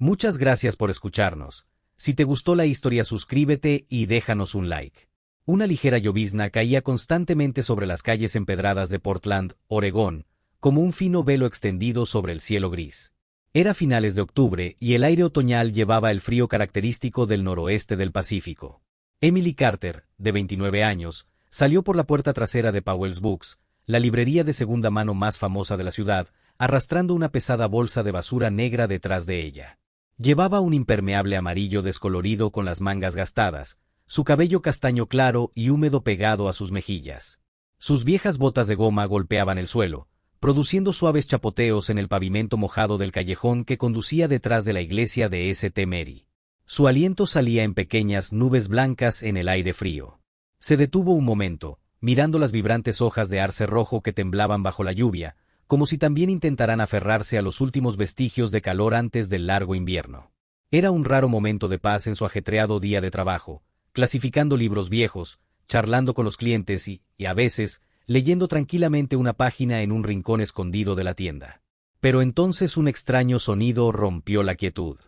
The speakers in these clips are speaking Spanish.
Muchas gracias por escucharnos. Si te gustó la historia, suscríbete y déjanos un like. Una ligera llovizna caía constantemente sobre las calles empedradas de Portland, Oregón, como un fino velo extendido sobre el cielo gris. Era finales de octubre y el aire otoñal llevaba el frío característico del noroeste del Pacífico. Emily Carter, de 29 años, salió por la puerta trasera de Powell's Books, la librería de segunda mano más famosa de la ciudad, arrastrando una pesada bolsa de basura negra detrás de ella. Llevaba un impermeable amarillo descolorido con las mangas gastadas, su cabello castaño claro y húmedo pegado a sus mejillas. Sus viejas botas de goma golpeaban el suelo, produciendo suaves chapoteos en el pavimento mojado del callejón que conducía detrás de la iglesia de St. Mary. Su aliento salía en pequeñas nubes blancas en el aire frío. Se detuvo un momento, mirando las vibrantes hojas de arce rojo que temblaban bajo la lluvia, como si también intentaran aferrarse a los últimos vestigios de calor antes del largo invierno. Era un raro momento de paz en su ajetreado día de trabajo, clasificando libros viejos, charlando con los clientes y, a veces, leyendo tranquilamente una página en un rincón escondido de la tienda. Pero entonces un extraño sonido rompió la quietud.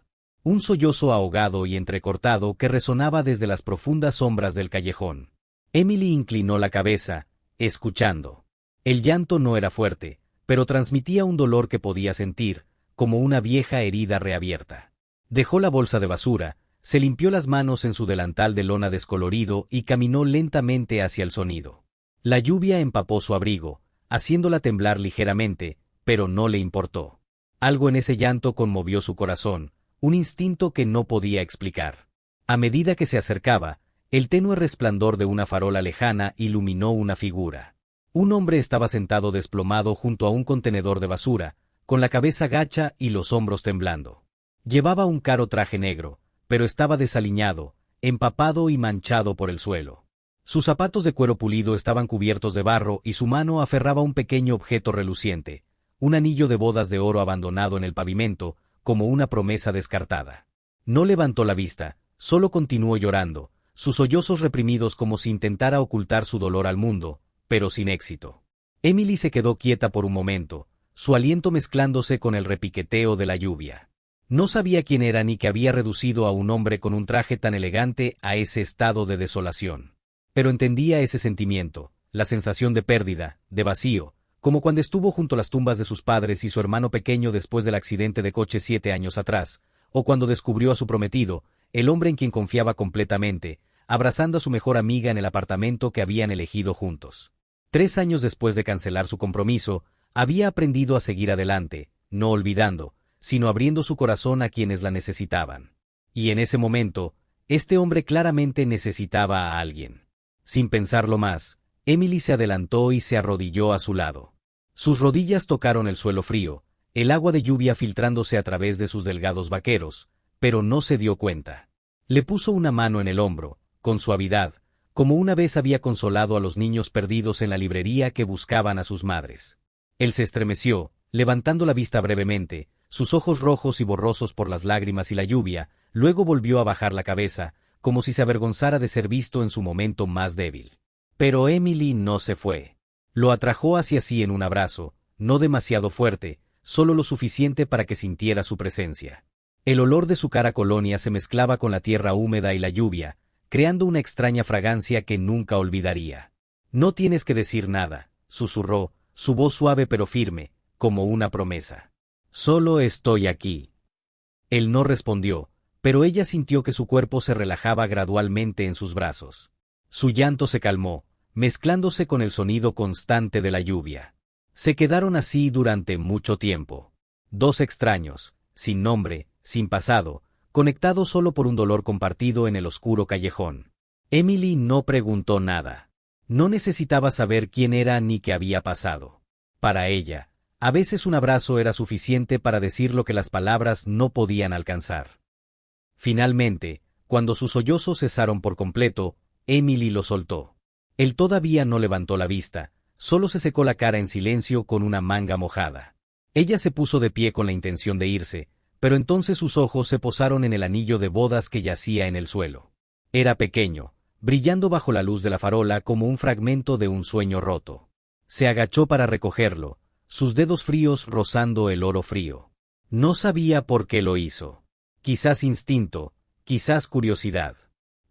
Un sollozo ahogado y entrecortado que resonaba desde las profundas sombras del callejón. Emily inclinó la cabeza, escuchando. El llanto no era fuerte, pero transmitía un dolor que podía sentir, como una vieja herida reabierta. Dejó la bolsa de basura, se limpió las manos en su delantal de lona descolorido y caminó lentamente hacia el sonido. La lluvia empapó su abrigo, haciéndola temblar ligeramente, pero no le importó. Algo en ese llanto conmovió su corazón, un instinto que no podía explicar. A medida que se acercaba, el tenue resplandor de una farola lejana iluminó una figura. Un hombre estaba sentado desplomado junto a un contenedor de basura, con la cabeza gacha y los hombros temblando. Llevaba un caro traje negro, pero estaba desaliñado, empapado y manchado por el suelo. Sus zapatos de cuero pulido estaban cubiertos de barro y su mano aferraba un pequeño objeto reluciente, un anillo de bodas de oro abandonado en el pavimento, como una promesa descartada. No levantó la vista, solo continuó llorando, sus sollozos reprimidos como si intentara ocultar su dolor al mundo, pero sin éxito. Emily se quedó quieta por un momento, su aliento mezclándose con el repiqueteo de la lluvia. No sabía quién era ni que había reducido a un hombre con un traje tan elegante a ese estado de desolación. Pero entendía ese sentimiento, la sensación de pérdida, de vacío, como cuando estuvo junto a las tumbas de sus padres y su hermano pequeño después del accidente de coche 7 años atrás, o cuando descubrió a su prometido, el hombre en quien confiaba completamente, abrazando a su mejor amiga en el apartamento que habían elegido juntos. 3 años después de cancelar su compromiso, había aprendido a seguir adelante, no olvidando, sino abriendo su corazón a quienes la necesitaban. Y en ese momento, este hombre claramente necesitaba a alguien. Sin pensarlo más, Emily se adelantó y se arrodilló a su lado. Sus rodillas tocaron el suelo frío, el agua de lluvia filtrándose a través de sus delgados vaqueros, pero no se dio cuenta. Le puso una mano en el hombro, con suavidad, como una vez había consolado a los niños perdidos en la librería que buscaban a sus madres. Él se estremeció, levantando la vista brevemente, sus ojos rojos y borrosos por las lágrimas y la lluvia, luego volvió a bajar la cabeza, como si se avergonzara de ser visto en su momento más débil. Pero Emily no se fue. Lo atrajo hacia sí en un abrazo, no demasiado fuerte, solo lo suficiente para que sintiera su presencia. El olor de su cara colonia se mezclaba con la tierra húmeda y la lluvia, creando una extraña fragancia que nunca olvidaría. «No tienes que decir nada», susurró, su voz suave pero firme, como una promesa. «Solo estoy aquí». Él no respondió, pero ella sintió que su cuerpo se relajaba gradualmente en sus brazos. Su llanto se calmó, mezclándose con el sonido constante de la lluvia. Se quedaron así durante mucho tiempo. 2 extraños, sin nombre, sin pasado, conectados solo por un dolor compartido en el oscuro callejón. Emily no preguntó nada. No necesitaba saber quién era ni qué había pasado. Para ella, a veces un abrazo era suficiente para decir lo que las palabras no podían alcanzar. Finalmente, cuando sus sollozos cesaron por completo, Emily lo soltó. Él todavía no levantó la vista, solo se secó la cara en silencio con una manga mojada. Ella se puso de pie con la intención de irse, pero entonces sus ojos se posaron en el anillo de bodas que yacía en el suelo. Era pequeño, brillando bajo la luz de la farola como un fragmento de un sueño roto. Se agachó para recogerlo, sus dedos fríos rozando el oro frío. No sabía por qué lo hizo. quizás instinto, quizás curiosidad.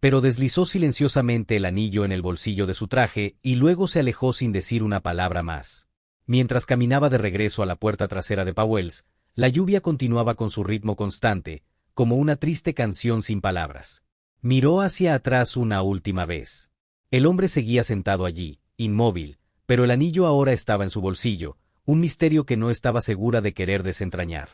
Pero deslizó silenciosamente el anillo en el bolsillo de su traje y luego se alejó sin decir una palabra más. Mientras caminaba de regreso a la puerta trasera de Pauwels, la lluvia continuaba con su ritmo constante, como una triste canción sin palabras. Miró hacia atrás una última vez. El hombre seguía sentado allí, inmóvil, pero el anillo ahora estaba en su bolsillo, un misterio que no estaba segura de querer desentrañar.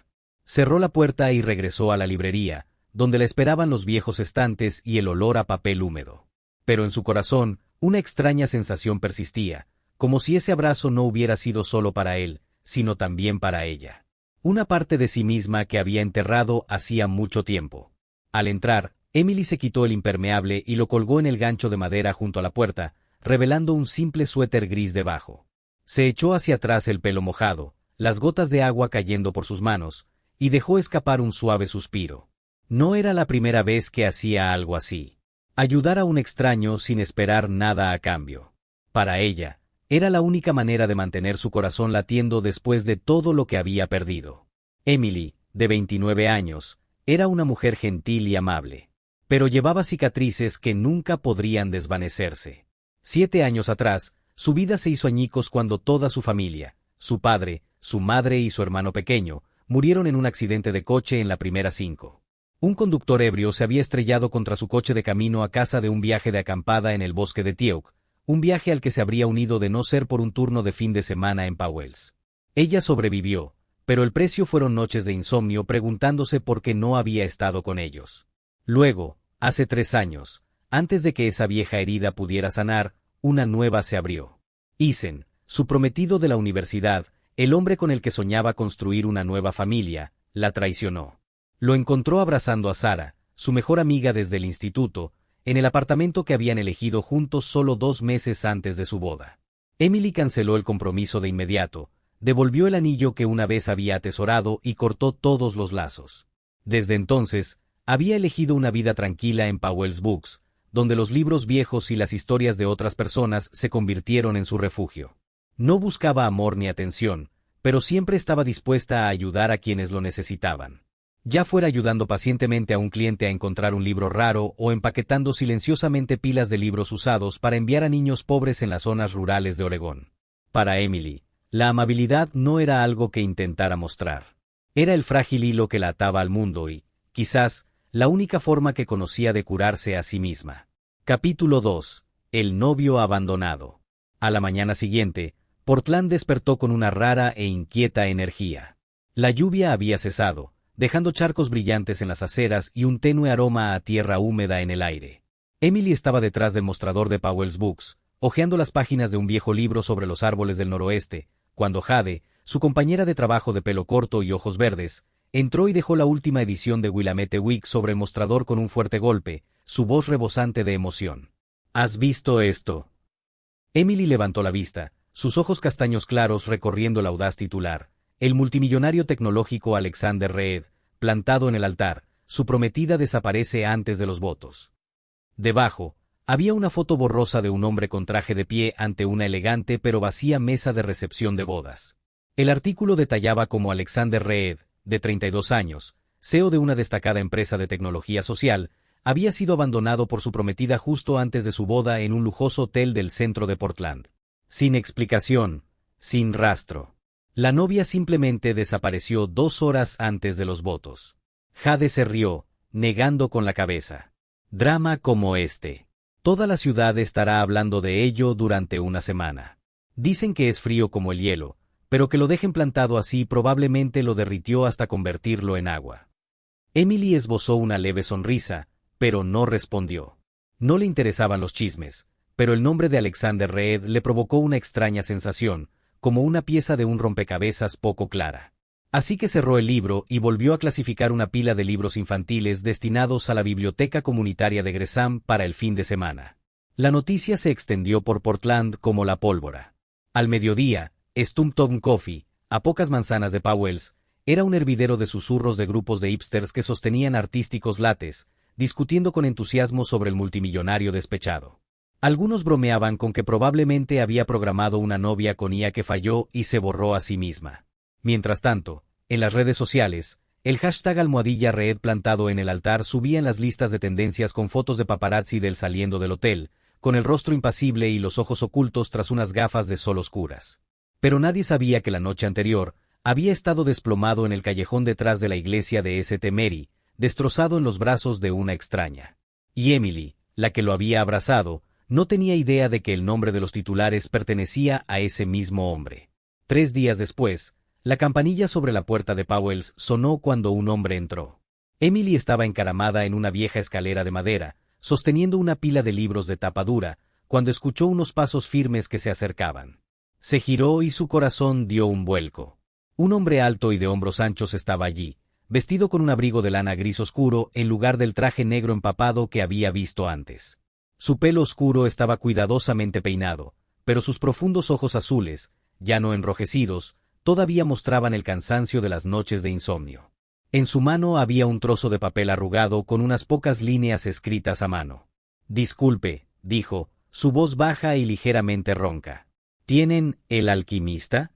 Cerró la puerta y regresó a la librería, donde la esperaban los viejos estantes y el olor a papel húmedo. Pero en su corazón, una extraña sensación persistía, como si ese abrazo no hubiera sido solo para él, sino también para ella. Una parte de sí misma que había enterrado hacía mucho tiempo. Al entrar, Emily se quitó el impermeable y lo colgó en el gancho de madera junto a la puerta, revelando un simple suéter gris debajo. Se echó hacia atrás el pelo mojado, las gotas de agua cayendo por sus manos, y dejó escapar un suave suspiro. No era la primera vez que hacía algo así. Ayudar a un extraño sin esperar nada a cambio. Para ella, era la única manera de mantener su corazón latiendo después de todo lo que había perdido. Emily, de 29 años, era una mujer gentil y amable. Pero llevaba cicatrices que nunca podrían desvanecerse. 7 años atrás, su vida se hizo añicos cuando toda su familia, su padre, su madre y su hermano pequeño, murieron en un accidente de coche en la primera 5. Un conductor ebrio se había estrellado contra su coche de camino a casa de un viaje de acampada en el bosque de Tieuk, un viaje al que se habría unido de no ser por un turno de fin de semana en Pauwels. Ella sobrevivió, pero el precio fueron noches de insomnio preguntándose por qué no había estado con ellos. Luego, hace 3 años, antes de que esa vieja herida pudiera sanar, una nueva se abrió. Isen, su prometido de la universidad, el hombre con el que soñaba construir una nueva familia, la traicionó. Lo encontró abrazando a Sara, su mejor amiga desde el instituto, en el apartamento que habían elegido juntos solo 2 meses antes de su boda. Emily canceló el compromiso de inmediato, devolvió el anillo que una vez había atesorado y cortó todos los lazos. Desde entonces, había elegido una vida tranquila en Pauwels Books, donde los libros viejos y las historias de otras personas se convirtieron en su refugio. No buscaba amor ni atención, pero siempre estaba dispuesta a ayudar a quienes lo necesitaban. Ya fuera ayudando pacientemente a un cliente a encontrar un libro raro o empaquetando silenciosamente pilas de libros usados para enviar a niños pobres en las zonas rurales de Oregón. Para Emily, la amabilidad no era algo que intentara mostrar. Era el frágil hilo que la ataba al mundo y, quizás, la única forma que conocía de curarse a sí misma. Capítulo 2. El novio abandonado. A la mañana siguiente, Portland despertó con una rara e inquieta energía. La lluvia había cesado, dejando charcos brillantes en las aceras y un tenue aroma a tierra húmeda en el aire. Emily estaba detrás del mostrador de Pauwels Books, hojeando las páginas de un viejo libro sobre los árboles del noroeste, cuando Jade, su compañera de trabajo de pelo corto y ojos verdes, entró y dejó la última edición de Willamette Week sobre el mostrador con un fuerte golpe, su voz rebosante de emoción. ¿Has visto esto? Emily levantó la vista, sus ojos castaños claros recorriendo el audaz titular. El multimillonario tecnológico Alexander Reed, plantado en el altar, su prometida desaparece antes de los votos. Debajo, había una foto borrosa de un hombre con traje de pie ante una elegante pero vacía mesa de recepción de bodas. El artículo detallaba cómo Alexander Reed, de 32 años, CEO de una destacada empresa de tecnología social, había sido abandonado por su prometida justo antes de su boda en un lujoso hotel del centro de Portland. Sin explicación, sin rastro. La novia simplemente desapareció 2 horas antes de los votos. Jade se rió, negando con la cabeza. Drama como este. Toda la ciudad estará hablando de ello durante una semana. Dicen que es frío como el hielo, pero que lo dejen plantado así probablemente lo derritió hasta convertirlo en agua. Emily esbozó una leve sonrisa, pero no respondió. No le interesaban los chismes, pero el nombre de Alexander Reed le provocó una extraña sensación, como una pieza de un rompecabezas poco clara. Así que cerró el libro y volvió a clasificar una pila de libros infantiles destinados a la biblioteca comunitaria de Gresham para el fin de semana. La noticia se extendió por Portland como la pólvora. Al mediodía, Stumptown Coffee, a pocas manzanas de Pauwels, era un hervidero de susurros de grupos de hipsters que sostenían artísticos lates, discutiendo con entusiasmo sobre el multimillonario despechado. Algunos bromeaban con que probablemente había programado una novia con IA que falló y se borró a sí misma. Mientras tanto, en las redes sociales, El hashtag #Red plantado en el altar subía en las listas de tendencias con fotos de paparazzi del saliendo del hotel, con el rostro impasible y los ojos ocultos tras unas gafas de sol oscuras. Pero nadie sabía que la noche anterior había estado desplomado en el callejón detrás de la iglesia de St. Mary, destrozado en los brazos de una extraña. Y Emily, la que lo había abrazado, no tenía idea de que el nombre de los titulares pertenecía a ese mismo hombre. 3 días después, la campanilla sobre la puerta de Powell's sonó cuando un hombre entró. Emily estaba encaramada en una vieja escalera de madera, sosteniendo una pila de libros de tapa dura, cuando escuchó unos pasos firmes que se acercaban. Se giró y su corazón dio un vuelco. Un hombre alto y de hombros anchos estaba allí, vestido con un abrigo de lana gris oscuro en lugar del traje negro empapado que había visto antes. Su pelo oscuro estaba cuidadosamente peinado, pero sus profundos ojos azules, ya no enrojecidos, todavía mostraban el cansancio de las noches de insomnio. En su mano había un trozo de papel arrugado con unas pocas líneas escritas a mano. «Disculpe», dijo, su voz baja y ligeramente ronca. «¿Tienen El alquimista?»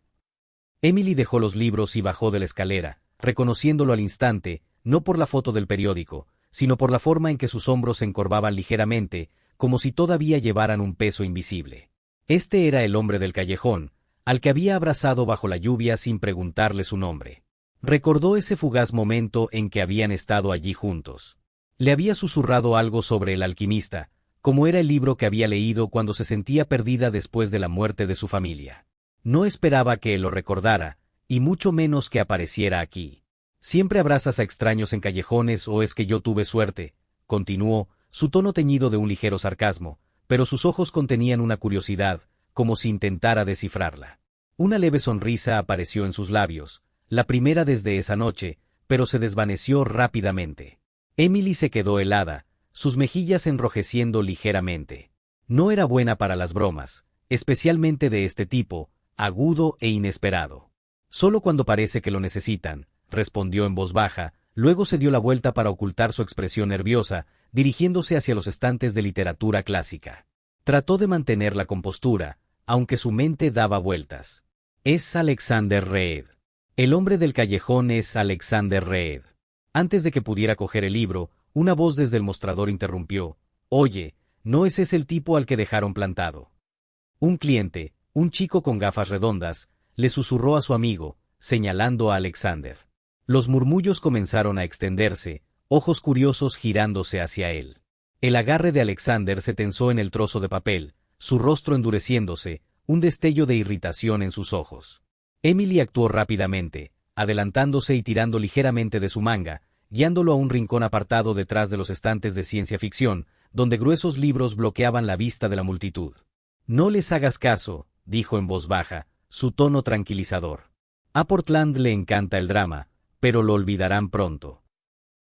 Emily dejó los libros y bajó de la escalera, reconociéndolo al instante, no por la foto del periódico, sino por la forma en que sus hombros se encorvaban ligeramente, como si todavía llevaran un peso invisible. Este era el hombre del callejón, al que había abrazado bajo la lluvia sin preguntarle su nombre. Recordó ese fugaz momento en que habían estado allí juntos. Le había susurrado algo sobre El alquimista, como era el libro que había leído cuando se sentía perdida después de la muerte de su familia. No esperaba que él lo recordara, y mucho menos que apareciera aquí. «¿Siempre abrazas a extraños en callejones o es que yo tuve suerte?», continuó, su tono teñido de un ligero sarcasmo, pero sus ojos contenían una curiosidad, como si intentara descifrarla. Una leve sonrisa apareció en sus labios, la primera desde esa noche, pero se desvaneció rápidamente. Emily se quedó helada, sus mejillas enrojeciendo ligeramente. No era buena para las bromas, especialmente de este tipo, agudo e inesperado. «Solo cuando parece que lo necesitan», respondió en voz baja, luego se dio la vuelta para ocultar su expresión nerviosa, dirigiéndose hacia los estantes de literatura clásica. Trató de mantener la compostura, aunque su mente daba vueltas. «Es Alexander Reed. El hombre del callejón es Alexander Reed». Antes de que pudiera coger el libro, una voz desde el mostrador interrumpió. «Oye, ¿no es ese el tipo al que dejaron plantado?». Un cliente, un chico con gafas redondas, le susurró a su amigo, señalando a Alexander. Los murmullos comenzaron a extenderse, ojos curiosos girándose hacia él. El agarre de Alexander se tensó en el trozo de papel, su rostro endureciéndose, un destello de irritación en sus ojos. Emily actuó rápidamente, adelantándose y tirando ligeramente de su manga, guiándolo a un rincón apartado detrás de los estantes de ciencia ficción, donde gruesos libros bloqueaban la vista de la multitud. «No les hagas caso», dijo en voz baja, su tono tranquilizador. «A Portland le encanta el drama, pero lo olvidarán pronto».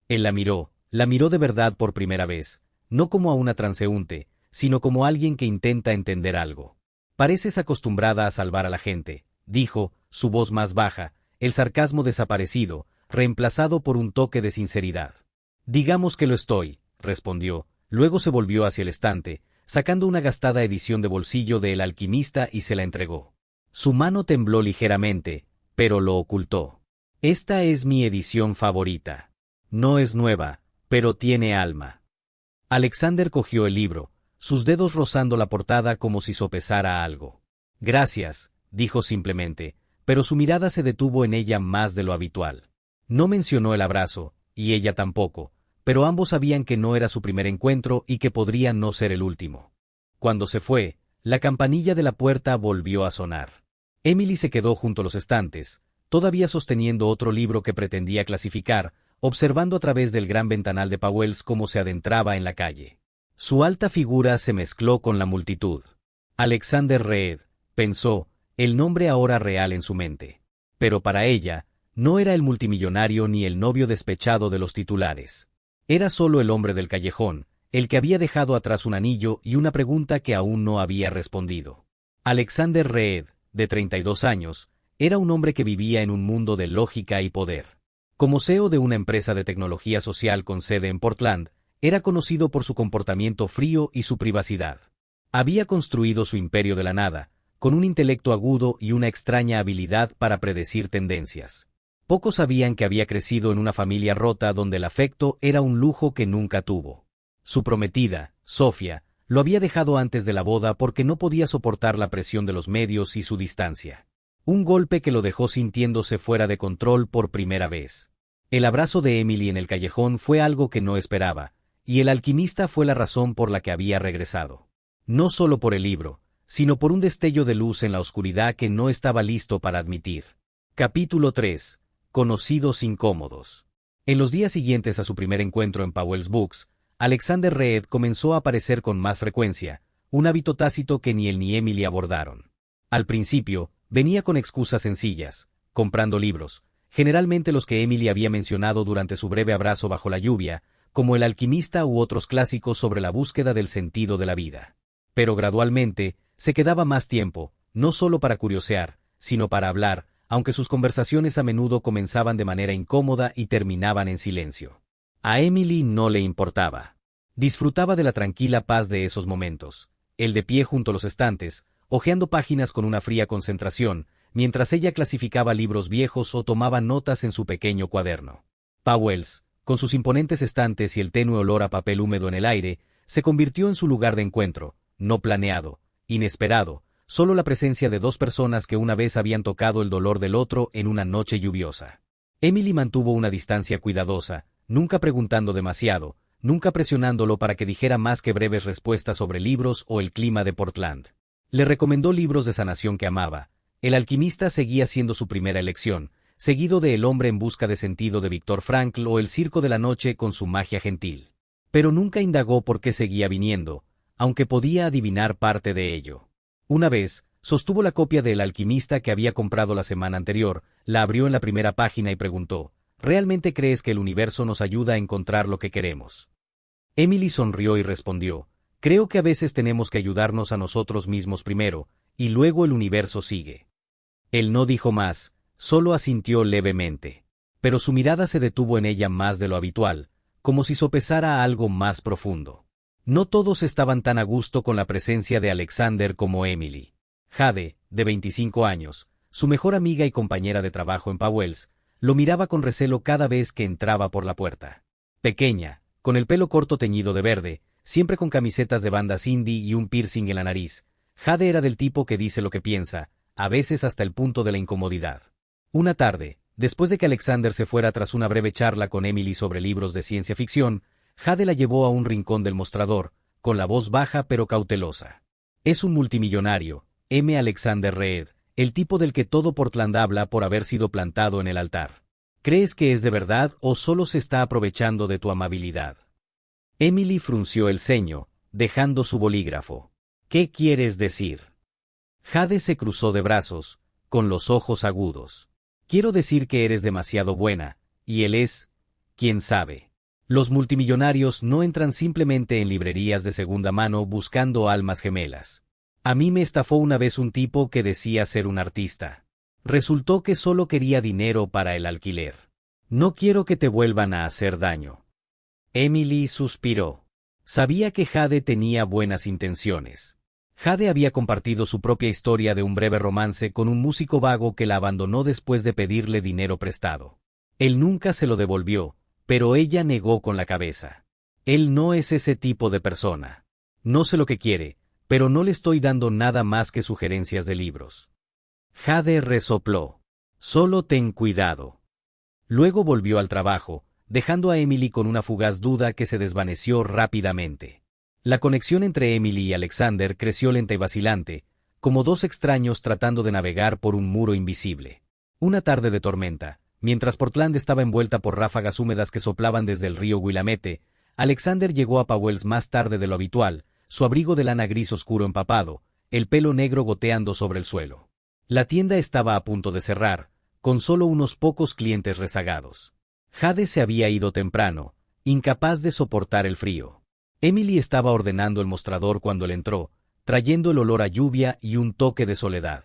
Él la miró de verdad por primera vez, no como a una transeúnte, sino como alguien que intenta entender algo. «Pareces acostumbrada a salvar a la gente», dijo, su voz más baja, el sarcasmo desaparecido, reemplazado por un toque de sinceridad. «Digamos que lo estoy», respondió, luego se volvió hacia el estante, sacando una gastada edición de bolsillo de El alquimista y se la entregó. Su mano tembló ligeramente, pero lo ocultó. «Esta es mi edición favorita. No es nueva, pero tiene alma». Alexander cogió el libro, sus dedos rozando la portada como si sopesara algo. «Gracias», dijo simplemente, pero su mirada se detuvo en ella más de lo habitual. No mencionó el abrazo, y ella tampoco, pero ambos sabían que no era su primer encuentro y que podría no ser el último. Cuando se fue, la campanilla de la puerta volvió a sonar. Emily se quedó junto a los estantes, todavía sosteniendo otro libro que pretendía clasificar, observando a través del gran ventanal de Powell's cómo se adentraba en la calle. Su alta figura se mezcló con la multitud. Alexander Reed, pensó, el nombre ahora real en su mente. Pero para ella, no era el multimillonario ni el novio despechado de los titulares. Era solo el hombre del callejón, el que había dejado atrás un anillo y una pregunta que aún no había respondido. Alexander Reed, de 32 años, era un hombre que vivía en un mundo de lógica y poder. Como CEO de una empresa de tecnología social con sede en Portland, era conocido por su comportamiento frío y su privacidad. Había construido su imperio de la nada, con un intelecto agudo y una extraña habilidad para predecir tendencias. Pocos sabían que había crecido en una familia rota donde el afecto era un lujo que nunca tuvo. Su prometida, Sofía, lo había dejado antes de la boda porque no podía soportar la presión de los medios y su distancia. Un golpe que lo dejó sintiéndose fuera de control por primera vez. El abrazo de Emily en el callejón fue algo que no esperaba, y El alquimista fue la razón por la que había regresado. No solo por el libro, sino por un destello de luz en la oscuridad que no estaba listo para admitir. Capítulo 3. Conocidos incómodos. En los días siguientes a su primer encuentro en Powell's Books, Alexander Reed comenzó a aparecer con más frecuencia, un hábito tácito que ni él ni Emily abordaron. Al principio, venía con excusas sencillas, comprando libros, generalmente los que Emily había mencionado durante su breve abrazo bajo la lluvia, como El alquimista u otros clásicos sobre la búsqueda del sentido de la vida. Pero gradualmente, se quedaba más tiempo, no solo para curiosear, sino para hablar, aunque sus conversaciones a menudo comenzaban de manera incómoda y terminaban en silencio. A Emily no le importaba. Disfrutaba de la tranquila paz de esos momentos, el de pie junto a los estantes, hojeando páginas con una fría concentración, mientras ella clasificaba libros viejos o tomaba notas en su pequeño cuaderno. Powell's, con sus imponentes estantes y el tenue olor a papel húmedo en el aire, se convirtió en su lugar de encuentro, no planeado, inesperado, solo la presencia de dos personas que una vez habían tocado el dolor del otro en una noche lluviosa. Emily mantuvo una distancia cuidadosa, nunca preguntando demasiado, nunca presionándolo para que dijera más que breves respuestas sobre libros o el clima de Portland. Le recomendó libros de sanación que amaba. El alquimista seguía siendo su primera elección, seguido de El hombre en busca de sentido de Viktor Frankl o El circo de la noche con su magia gentil. Pero nunca indagó por qué seguía viniendo, aunque podía adivinar parte de ello. Una vez, sostuvo la copia de El alquimista que había comprado la semana anterior, la abrió en la primera página y preguntó: ¿realmente crees que el universo nos ayuda a encontrar lo que queremos? Emily sonrió y respondió: creo que a veces tenemos que ayudarnos a nosotros mismos primero, y luego el universo sigue. Él no dijo más, solo asintió levemente. Pero su mirada se detuvo en ella más de lo habitual, como si sopesara algo más profundo. No todos estaban tan a gusto con la presencia de Alexander como Emily. Jade, de 25 años, su mejor amiga y compañera de trabajo en Powell's, lo miraba con recelo cada vez que entraba por la puerta. Pequeña, con el pelo corto teñido de verde, siempre con camisetas de bandas indie y un piercing en la nariz, Jade era del tipo que dice lo que piensa, a veces hasta el punto de la incomodidad. Una tarde, después de que Alexander se fuera tras una breve charla con Emily sobre libros de ciencia ficción, Jade la llevó a un rincón del mostrador, con la voz baja pero cautelosa. Es un multimillonario, M. Alexander Reed, el tipo del que todo Portland habla por haber sido plantado en el altar. ¿Crees que es de verdad o solo se está aprovechando de tu amabilidad? Emily frunció el ceño, dejando su bolígrafo. ¿Qué quieres decir? Jade se cruzó de brazos, con los ojos agudos. Quiero decir que eres demasiado buena, y él es, quién sabe. Los multimillonarios no entran simplemente en librerías de segunda mano buscando almas gemelas. A mí me estafó una vez un tipo que decía ser un artista. Resultó que solo quería dinero para el alquiler. No quiero que te vuelvan a hacer daño. Emily suspiró. Sabía que Jade tenía buenas intenciones. Jade había compartido su propia historia de un breve romance con un músico vago que la abandonó después de pedirle dinero prestado. Él nunca se lo devolvió, pero ella negó con la cabeza. Él no es ese tipo de persona. No sé lo que quiere, pero no le estoy dando nada más que sugerencias de libros. Jade resopló. Solo ten cuidado. Luego volvió al trabajo, dejando a Emily con una fugaz duda que se desvaneció rápidamente. La conexión entre Emily y Alexander creció lenta y vacilante, como dos extraños tratando de navegar por un muro invisible. Una tarde de tormenta, mientras Portland estaba envuelta por ráfagas húmedas que soplaban desde el río Willamette, Alexander llegó a Powell's más tarde de lo habitual, su abrigo de lana gris oscuro empapado, el pelo negro goteando sobre el suelo. La tienda estaba a punto de cerrar, con solo unos pocos clientes rezagados. Jade se había ido temprano, incapaz de soportar el frío. Emily estaba ordenando el mostrador cuando él entró, trayendo el olor a lluvia y un toque de soledad.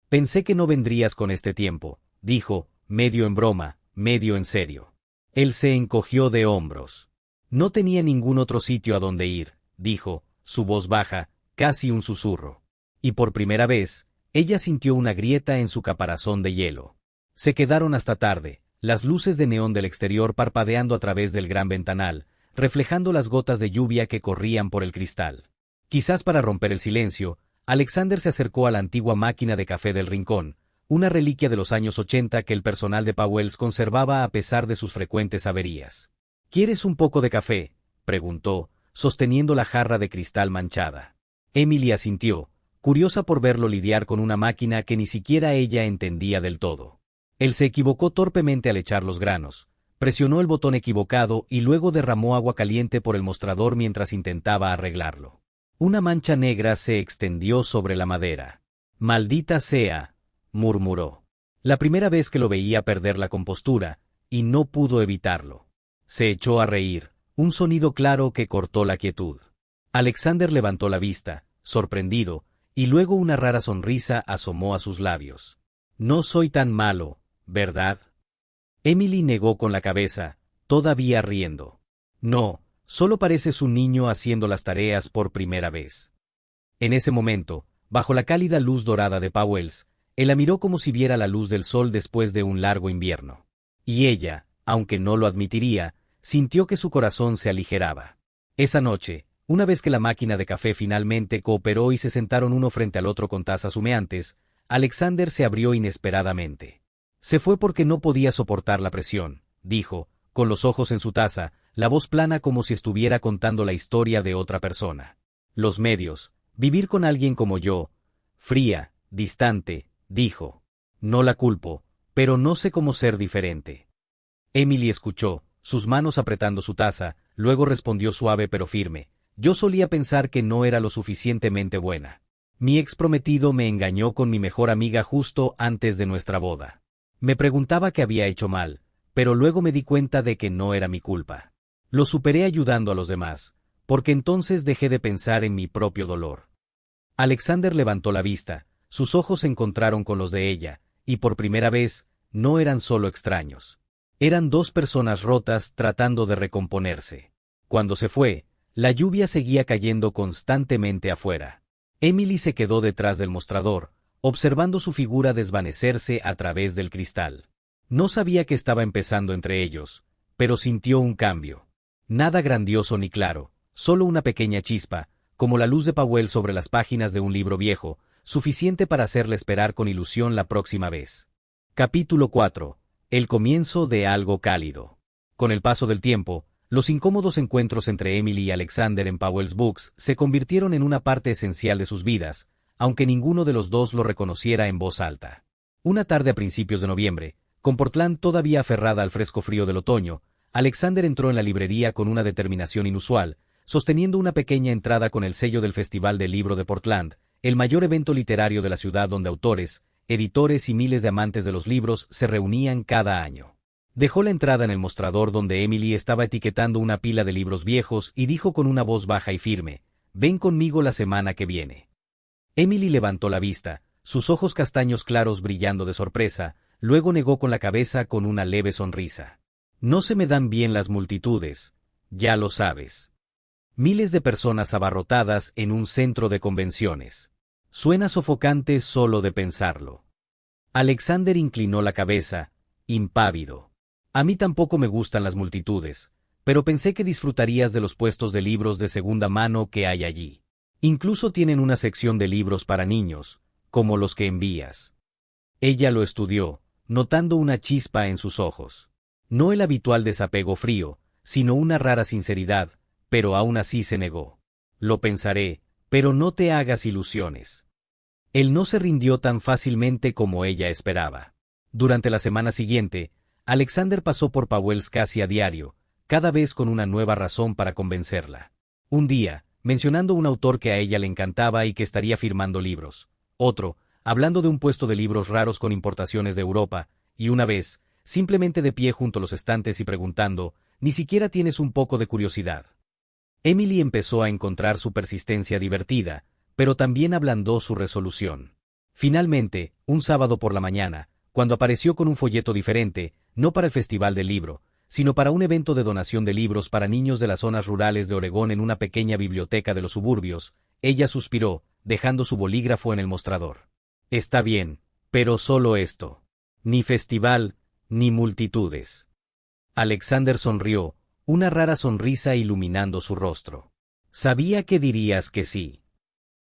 Pensé que no vendrías con este tiempo, dijo, medio en broma, medio en serio. Él se encogió de hombros. No tenía ningún otro sitio a donde ir, dijo, su voz baja, casi un susurro. Y por primera vez, ella sintió una grieta en su caparazón de hielo. Se quedaron hasta tarde, las luces de neón del exterior parpadeando a través del gran ventanal, reflejando las gotas de lluvia que corrían por el cristal. Quizás para romper el silencio, Alexander se acercó a la antigua máquina de café del rincón, una reliquia de los años 80 que el personal de Pauwels conservaba a pesar de sus frecuentes averías. ¿Quieres un poco de café?, preguntó, sosteniendo la jarra de cristal manchada. Emily asintió, curiosa por verlo lidiar con una máquina que ni siquiera ella entendía del todo. Él se equivocó torpemente al echar los granos, presionó el botón equivocado y luego derramó agua caliente por el mostrador mientras intentaba arreglarlo. Una mancha negra se extendió sobre la madera. «Maldita sea», murmuró. La primera vez que lo veía perder la compostura, y no pudo evitarlo. Se echó a reír, un sonido claro que cortó la quietud. Alexander levantó la vista, sorprendido, y luego una rara sonrisa asomó a sus labios. «No soy tan malo, ¿verdad?». Emily negó con la cabeza, todavía riendo. «No, solo pareces un niño haciendo las tareas por primera vez». En ese momento, bajo la cálida luz dorada de Pauwels, él la miró como si viera la luz del sol después de un largo invierno. Y ella, aunque no lo admitiría, sintió que su corazón se aligeraba. Esa noche, una vez que la máquina de café finalmente cooperó y se sentaron uno frente al otro con tazas humeantes, Alexander se abrió inesperadamente. Se fue porque no podía soportar la presión, dijo, con los ojos en su taza, la voz plana como si estuviera contando la historia de otra persona. Los medios, vivir con alguien como yo, fría, distante, dijo. No la culpo, pero no sé cómo ser diferente. Emily escuchó, sus manos apretando su taza, luego respondió suave pero firme. Yo solía pensar que no era lo suficientemente buena. Mi ex prometido me engañó con mi mejor amiga justo antes de nuestra boda. Me preguntaba qué había hecho mal, pero luego me di cuenta de que no era mi culpa. Lo superé ayudando a los demás, porque entonces dejé de pensar en mi propio dolor. Alexander levantó la vista, sus ojos se encontraron con los de ella, y por primera vez, no eran solo extraños. Eran dos personas rotas tratando de recomponerse. Cuando se fue, la lluvia seguía cayendo constantemente afuera. Emily se quedó detrás del mostrador, observando su figura desvanecerse a través del cristal. No sabía que estaba empezando entre ellos, pero sintió un cambio. Nada grandioso ni claro, solo una pequeña chispa, como la luz de Pauwels sobre las páginas de un libro viejo, suficiente para hacerle esperar con ilusión la próxima vez. Capítulo 4. El comienzo de algo cálido. Con el paso del tiempo, los incómodos encuentros entre Emily y Alexander en Pauwels Books se convirtieron en una parte esencial de sus vidas, aunque ninguno de los dos lo reconociera en voz alta. Una tarde a principios de noviembre, con Portland todavía aferrada al fresco frío del otoño, Alexander entró en la librería con una determinación inusual, sosteniendo una pequeña entrada con el sello del Festival del Libro de Portland, el mayor evento literario de la ciudad donde autores, editores y miles de amantes de los libros se reunían cada año. Dejó la entrada en el mostrador donde Emily estaba etiquetando una pila de libros viejos y dijo con una voz baja y firme, «Ven conmigo la semana que viene». Emily levantó la vista, sus ojos castaños claros brillando de sorpresa, luego negó con la cabeza con una leve sonrisa. «No se me dan bien las multitudes, ya lo sabes». Miles de personas abarrotadas en un centro de convenciones. Suena sofocante solo de pensarlo. Alexander inclinó la cabeza, impávido. A mí tampoco me gustan las multitudes, pero pensé que disfrutarías de los puestos de libros de segunda mano que hay allí. Incluso tienen una sección de libros para niños, como los que envías. Ella lo estudió, notando una chispa en sus ojos. No el habitual desapego frío, sino una rara sinceridad, pero aún así se negó. Lo pensaré, pero no te hagas ilusiones. Él no se rindió tan fácilmente como ella esperaba. Durante la semana siguiente, Alexander pasó por Pauwels casi a diario, cada vez con una nueva razón para convencerla. Un día, mencionando un autor que a ella le encantaba y que estaría firmando libros. Otro, hablando de un puesto de libros raros con importaciones de Europa, y una vez, simplemente de pie junto a los estantes y preguntando, «¿Ni siquiera tienes un poco de curiosidad?». Emily empezó a encontrar su persistencia divertida, pero también ablandó su resolución. Finalmente, un sábado por la mañana, cuando apareció con un folleto diferente, no para el Festival del Libro, sino para un evento de donación de libros para niños de las zonas rurales de Oregón en una pequeña biblioteca de los suburbios, ella suspiró, dejando su bolígrafo en el mostrador. «Está bien, pero solo esto. Ni festival, ni multitudes. Alexander sonrió, una rara sonrisa iluminando su rostro. Sabía que dirías que sí.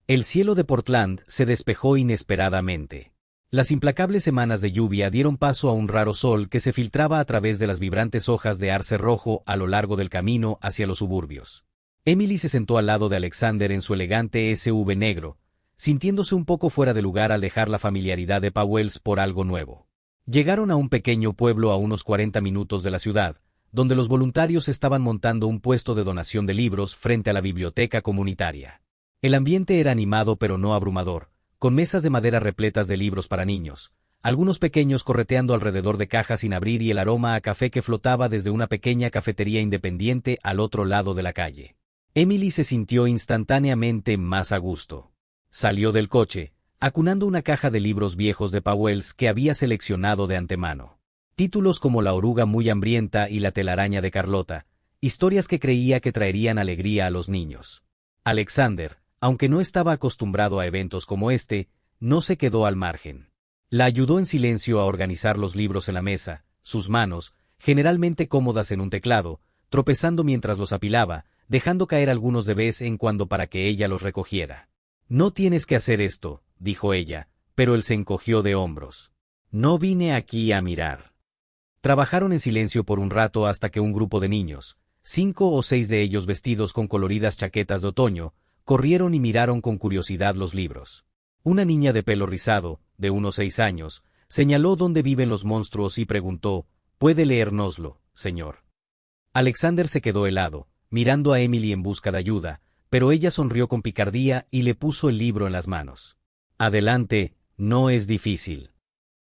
El cielo de Portland se despejó inesperadamente. Las implacables semanas de lluvia dieron paso a un raro sol que se filtraba a través de las vibrantes hojas de arce rojo a lo largo del camino hacia los suburbios. Emily se sentó al lado de Alexander en su elegante SUV negro, sintiéndose un poco fuera de lugar al dejar la familiaridad de Powells por algo nuevo. Llegaron a un pequeño pueblo a unos 40 minutos de la ciudad, donde los voluntarios estaban montando un puesto de donación de libros frente a la biblioteca comunitaria. El ambiente era animado pero no abrumador, con mesas de madera repletas de libros para niños, algunos pequeños correteando alrededor de cajas sin abrir y el aroma a café que flotaba desde una pequeña cafetería independiente al otro lado de la calle. Emily se sintió instantáneamente más a gusto. Salió del coche, acunando una caja de libros viejos de Powells que había seleccionado de antemano. Títulos como La oruga muy hambrienta y La telaraña de Carlota, historias que creía que traerían alegría a los niños. Alexander, aunque no estaba acostumbrado a eventos como este, no se quedó al margen. La ayudó en silencio a organizar los libros en la mesa, sus manos, generalmente cómodas en un teclado, tropezando mientras los apilaba, dejando caer algunos de vez en cuando para que ella los recogiera. «No tienes que hacer esto», dijo ella, pero él se encogió de hombros. «No vine aquí a mirar». Trabajaron en silencio por un rato hasta que un grupo de niños, 5 o 6 de ellos vestidos con coloridas chaquetas de otoño, corrieron y miraron con curiosidad los libros. Una niña de pelo rizado, de unos 6 años, señaló dónde viven los monstruos y preguntó, «¿Puede leérnoslo, señor?». Alexander se quedó helado, mirando a Emily en busca de ayuda, pero ella sonrió con picardía y le puso el libro en las manos. «Adelante, no es difícil».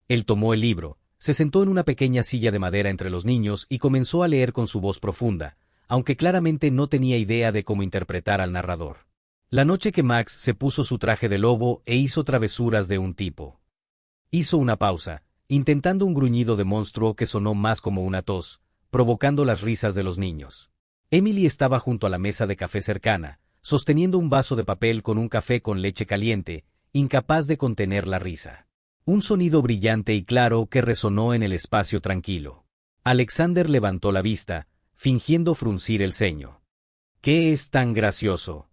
Él tomó el libro, se sentó en una pequeña silla de madera entre los niños y comenzó a leer con su voz profunda, aunque claramente no tenía idea de cómo interpretar al narrador. La noche que Max se puso su traje de lobo e hizo travesuras de un tipo. Hizo una pausa, intentando un gruñido de monstruo que sonó más como una tos, provocando las risas de los niños. Emily estaba junto a la mesa de café cercana, sosteniendo un vaso de papel con un café con leche caliente, incapaz de contener la risa. Un sonido brillante y claro que resonó en el espacio tranquilo. Alexander levantó la vista, fingiendo fruncir el ceño. «¿Qué es tan gracioso?».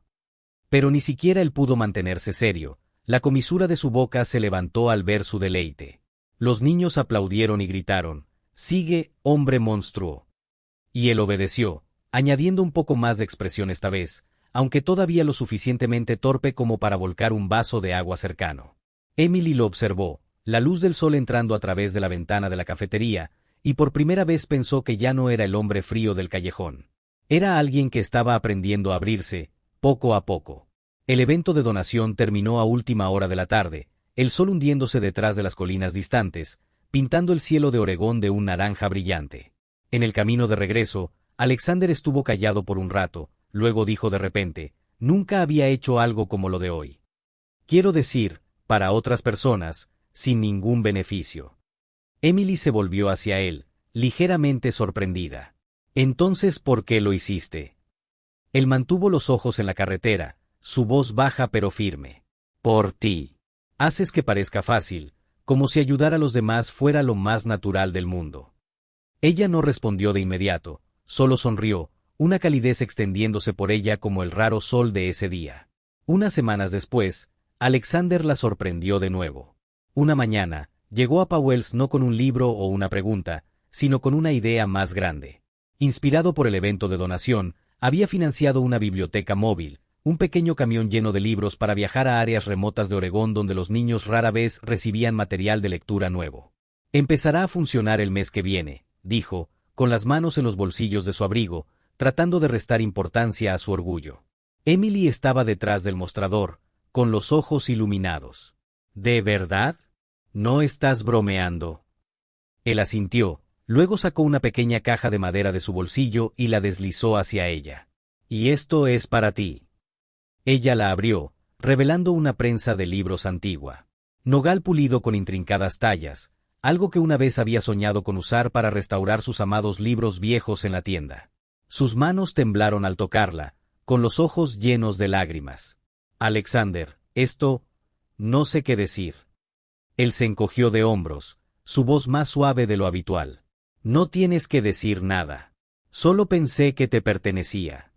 Pero ni siquiera él pudo mantenerse serio, la comisura de su boca se levantó al ver su deleite. Los niños aplaudieron y gritaron, «Sigue, hombre monstruo». Y él obedeció, añadiendo un poco más de expresión esta vez, aunque todavía lo suficientemente torpe como para volcar un vaso de agua cercano. Emily lo observó, la luz del sol entrando a través de la ventana de la cafetería, y por primera vez pensó que ya no era el hombre frío del callejón. Era alguien que estaba aprendiendo a abrirse, poco a poco. El evento de donación terminó a última hora de la tarde, el sol hundiéndose detrás de las colinas distantes, pintando el cielo de Oregón de un naranja brillante. En el camino de regreso, Alexander estuvo callado por un rato, luego dijo de repente, «Nunca había hecho algo como lo de hoy. Quiero decir, para otras personas, sin ningún beneficio». Emily se volvió hacia él, ligeramente sorprendida. «Entonces, ¿por qué lo hiciste?». Él mantuvo los ojos en la carretera, su voz baja pero firme. «Por ti. Haces que parezca fácil, como si ayudar a los demás fuera lo más natural del mundo». Ella no respondió de inmediato, solo sonrió, una calidez extendiéndose por ella como el raro sol de ese día. Unas semanas después, Alexander la sorprendió de nuevo. Una mañana, llegó a Powells no con un libro o una pregunta, sino con una idea más grande. Inspirado por el evento de donación, había financiado una biblioteca móvil, un pequeño camión lleno de libros para viajar a áreas remotas de Oregón donde los niños rara vez recibían material de lectura nuevo. «Empezará a funcionar el mes que viene», dijo, con las manos en los bolsillos de su abrigo, tratando de restar importancia a su orgullo. Emily estaba detrás del mostrador, con los ojos iluminados. «¿De verdad? No estás bromeando». Él asintió. Luego sacó una pequeña caja de madera de su bolsillo y la deslizó hacia ella. «Y esto es para ti». Ella la abrió, revelando una prensa de libros antigua. Nogal pulido con intrincadas tallas, algo que una vez había soñado con usar para restaurar sus amados libros viejos en la tienda. Sus manos temblaron al tocarla, con los ojos llenos de lágrimas. «Alexander, esto... no sé qué decir». Él se encogió de hombros. su voz más suave de lo habitual. No tienes que decir nada. Solo pensé que te pertenecía.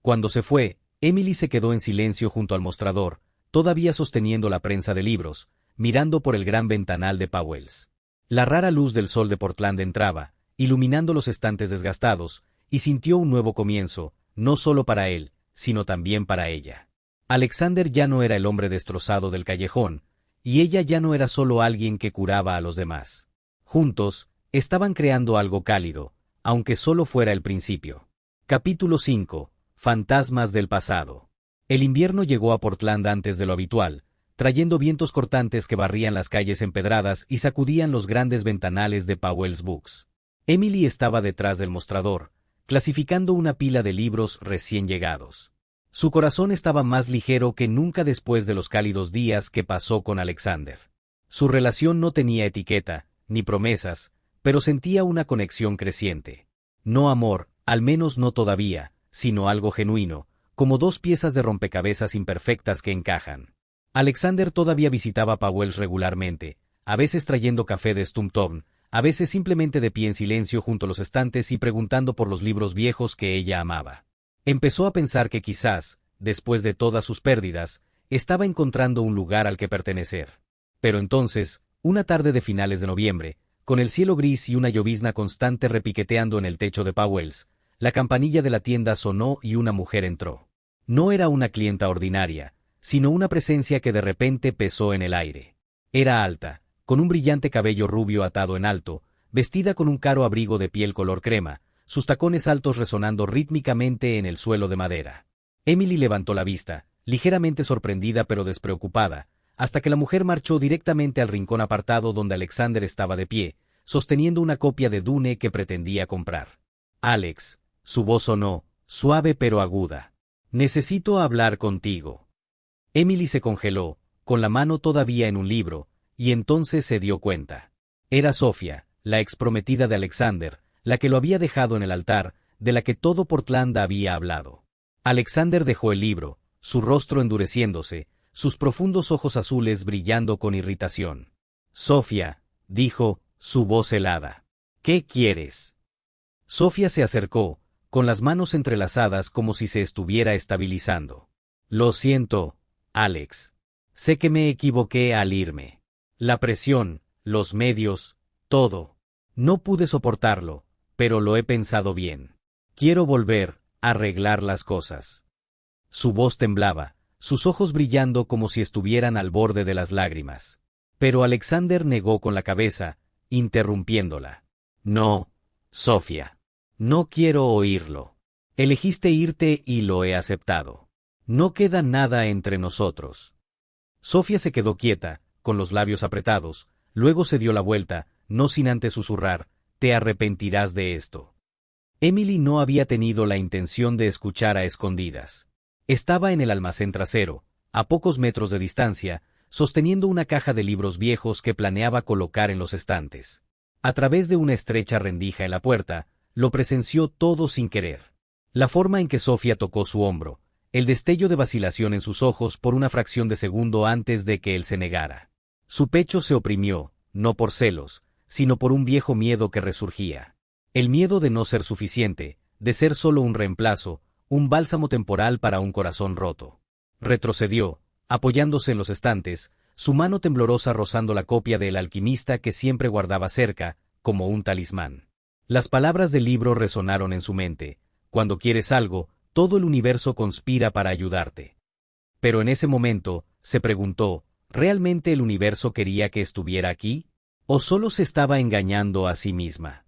Cuando se fue, Emily se quedó en silencio junto al mostrador, todavía sosteniendo la prensa de libros, mirando por el gran ventanal de Powell's. La rara luz del sol de Portland entraba, iluminando los estantes desgastados, y sintió un nuevo comienzo, no solo para él, sino también para ella. Alexander ya no era el hombre destrozado del callejón, y ella ya no era solo alguien que curaba a los demás. Juntos, estaban creando algo cálido, aunque solo fuera el principio. Capítulo 5. Fantasmas del pasado. El invierno llegó a Portland antes de lo habitual, trayendo vientos cortantes que barrían las calles empedradas y sacudían los grandes ventanales de Powell's Books. Emily estaba detrás del mostrador, clasificando una pila de libros recién llegados. Su corazón estaba más ligero que nunca después de los cálidos días que pasó con Alexander. Su relación no tenía etiqueta, ni promesas, pero sentía una conexión creciente. No amor, al menos no todavía, sino algo genuino, como dos piezas de rompecabezas imperfectas que encajan. Alexander todavía visitaba Powell's regularmente, a veces trayendo café de Stumptown, a veces simplemente de pie en silencio junto a los estantes y preguntando por los libros viejos que ella amaba. Empezó a pensar que quizás, después de todas sus pérdidas, estaba encontrando un lugar al que pertenecer. Pero entonces, una tarde de finales de noviembre, con el cielo gris y una llovizna constante repiqueteando en el techo de Powell's, la campanilla de la tienda sonó y una mujer entró. No era una clienta ordinaria, sino una presencia que de repente pesó en el aire. Era alta, con un brillante cabello rubio atado en alto, vestida con un caro abrigo de piel color crema, sus tacones altos resonando rítmicamente en el suelo de madera. Emily levantó la vista, ligeramente sorprendida pero despreocupada, hasta que la mujer marchó directamente al rincón apartado donde Alexander estaba de pie, sosteniendo una copia de Dune que pretendía comprar. Alex, su voz sonó, suave pero aguda. Necesito hablar contigo. Emily se congeló, con la mano todavía en un libro, y entonces se dio cuenta. Era Sofía, la exprometida de Alexander, la que lo había dejado en el altar, de la que todo Portland había hablado. Alexander dejó el libro, su rostro endureciéndose, sus profundos ojos azules brillando con irritación. Sofía, dijo, su voz helada. ¿Qué quieres? Sofía se acercó, con las manos entrelazadas como si se estuviera estabilizando. Lo siento, Alex. Sé que me equivoqué al irme. La presión, los medios, todo. No pude soportarlo, pero lo he pensado bien. Quiero volver a arreglar las cosas. Su voz temblaba, sus ojos brillando como si estuvieran al borde de las lágrimas. Pero Alexander negó con la cabeza, interrumpiéndola. No, Sofía. No quiero oírlo. Elegiste irte y lo he aceptado. No queda nada entre nosotros. Sofía se quedó quieta, con los labios apretados, luego se dio la vuelta, no sin antes susurrar, te arrepentirás de esto. Emily no había tenido la intención de escuchar a escondidas. Estaba en el almacén trasero, a pocos metros de distancia, sosteniendo una caja de libros viejos que planeaba colocar en los estantes. A través de una estrecha rendija en la puerta, lo presenció todo sin querer. La forma en que Sofía tocó su hombro, el destello de vacilación en sus ojos por una fracción de segundo antes de que él se negara. Su pecho se oprimió, no por celos, sino por un viejo miedo que resurgía. El miedo de no ser suficiente, de ser solo un reemplazo, un bálsamo temporal para un corazón roto. Retrocedió, apoyándose en los estantes, su mano temblorosa rozando la copia de El alquimista que siempre guardaba cerca, como un talismán. Las palabras del libro resonaron en su mente. Cuando quieres algo, todo el universo conspira para ayudarte. Pero en ese momento, se preguntó, ¿realmente el universo quería que estuviera aquí? ¿O solo se estaba engañando a sí misma?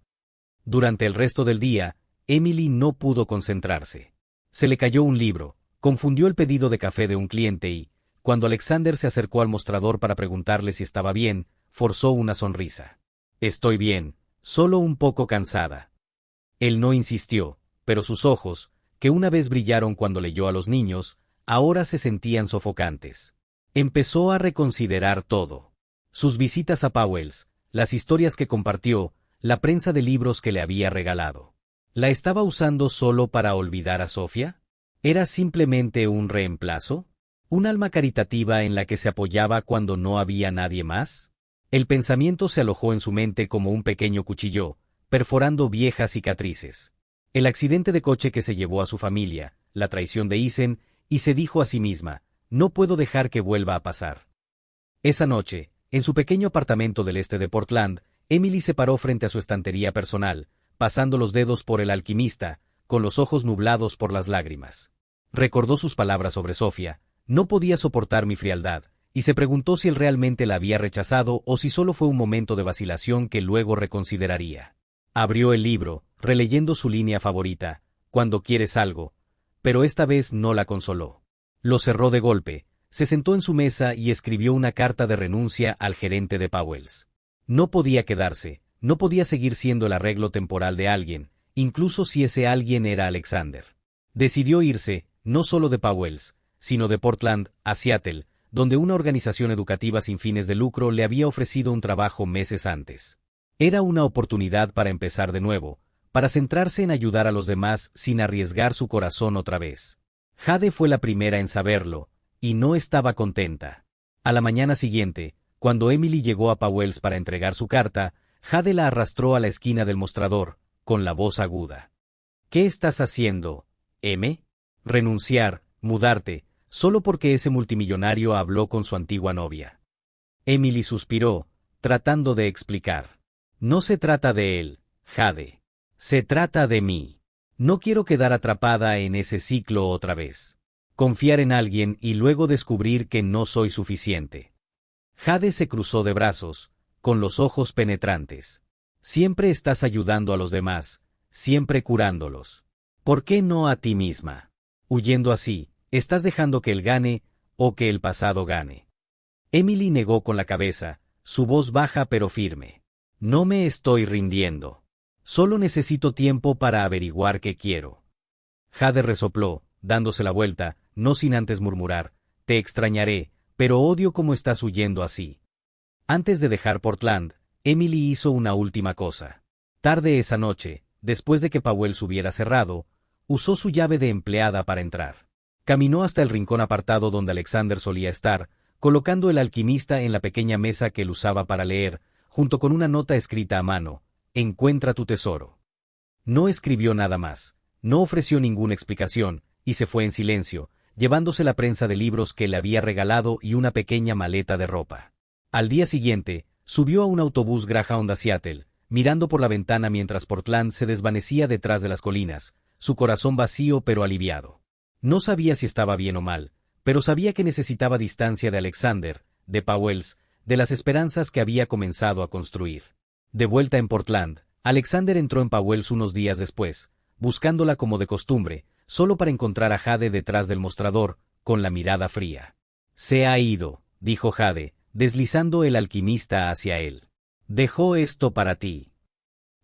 Durante el resto del día, Emily no pudo concentrarse. Se le cayó un libro, confundió el pedido de café de un cliente y, cuando Alexander se acercó al mostrador para preguntarle si estaba bien, forzó una sonrisa. Estoy bien, solo un poco cansada. Él no insistió, pero sus ojos, que una vez brillaron cuando leyó a los niños, ahora se sentían sofocantes. Empezó a reconsiderar todo. Sus visitas a Powell's, las historias que compartió, la prensa de libros que le había regalado. ¿La estaba usando solo para olvidar a Sofía? ¿Era simplemente un reemplazo? ¿Un alma caritativa en la que se apoyaba cuando no había nadie más? El pensamiento se alojó en su mente como un pequeño cuchillo, perforando viejas cicatrices. El accidente de coche que se llevó a su familia, la traición de Isen, y se dijo a sí misma, no puedo dejar que vuelva a pasar. Esa noche, en su pequeño apartamento del este de Portland, Emily se paró frente a su estantería personal, pasando los dedos por El alquimista, con los ojos nublados por las lágrimas. Recordó sus palabras sobre Sofía, no podía soportar mi frialdad, y se preguntó si él realmente la había rechazado o si solo fue un momento de vacilación que luego reconsideraría. Abrió el libro, releyendo su línea favorita, cuando quieres algo, pero esta vez no la consoló. Lo cerró de golpe, se sentó en su mesa y escribió una carta de renuncia al gerente de Powell's. No podía quedarse, no podía seguir siendo el arreglo temporal de alguien, incluso si ese alguien era Alexander. Decidió irse, no solo de Powell's, sino de Portland, a Seattle, donde una organización educativa sin fines de lucro le había ofrecido un trabajo meses antes. Era una oportunidad para empezar de nuevo, para centrarse en ayudar a los demás sin arriesgar su corazón otra vez. Jade fue la primera en saberlo, y no estaba contenta. A la mañana siguiente, cuando Emily llegó a Powell's para entregar su carta, Jade la arrastró a la esquina del mostrador, con la voz aguda. ¿Qué estás haciendo, M? Renunciar, mudarte, solo porque ese multimillonario habló con su antigua novia. Emily suspiró, tratando de explicar. No se trata de él, Jade. Se trata de mí. No quiero quedar atrapada en ese ciclo otra vez. Confiar en alguien y luego descubrir que no soy suficiente. Jade se cruzó de brazos, con los ojos penetrantes. Siempre estás ayudando a los demás, siempre curándolos. ¿Por qué no a ti misma? Huyendo así, estás dejando que él gane, o que el pasado gane. Emily negó con la cabeza, su voz baja pero firme. No me estoy rindiendo. Solo necesito tiempo para averiguar qué quiero. Jade resopló, dándose la vuelta, no sin antes murmurar, te extrañaré, pero odio cómo estás huyendo así. Antes de dejar Portland, Emily hizo una última cosa. Tarde esa noche, después de que Powell's hubiera cerrado, usó su llave de empleada para entrar. Caminó hasta el rincón apartado donde Alexander solía estar, colocando El alquimista en la pequeña mesa que él usaba para leer, junto con una nota escrita a mano, encuentra tu tesoro. No escribió nada más, no ofreció ninguna explicación, y se fue en silencio, llevándose la prensa de libros que le había regalado y una pequeña maleta de ropa. Al día siguiente, subió a un autobús Greyhound a Seattle, mirando por la ventana mientras Portland se desvanecía detrás de las colinas, su corazón vacío pero aliviado. No sabía si estaba bien o mal, pero sabía que necesitaba distancia de Alexander, de Powell's, de las esperanzas que había comenzado a construir. De vuelta en Portland, Alexander entró en Powell's unos días después, buscándola como de costumbre, solo para encontrar a Jade detrás del mostrador, con la mirada fría. Se ha ido, dijo Jade, deslizando El alquimista hacia él. Dejó esto para ti.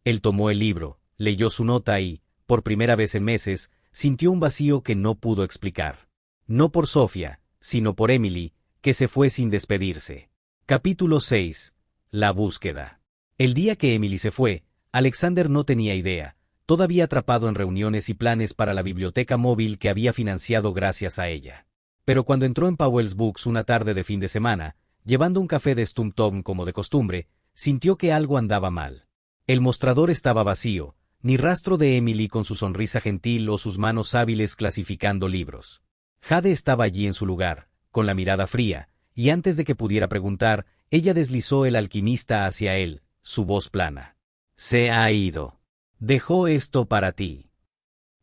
Él tomó el libro, leyó su nota y, por primera vez en meses, sintió un vacío que no pudo explicar. No por Sofía, sino por Emily, que se fue sin despedirse. Capítulo 6. La búsqueda. El día que Emily se fue, Alexander no tenía idea, todavía atrapado en reuniones y planes para la biblioteca móvil que había financiado gracias a ella. Pero cuando entró en Powell's Books una tarde de fin de semana, llevando un café de Stump Tom como de costumbre, sintió que algo andaba mal. El mostrador estaba vacío, ni rastro de Emily con su sonrisa gentil o sus manos hábiles clasificando libros. Jade estaba allí en su lugar, con la mirada fría, y antes de que pudiera preguntar, ella deslizó El alquimista hacia él, su voz plana. Se ha ido. Dejó esto para ti.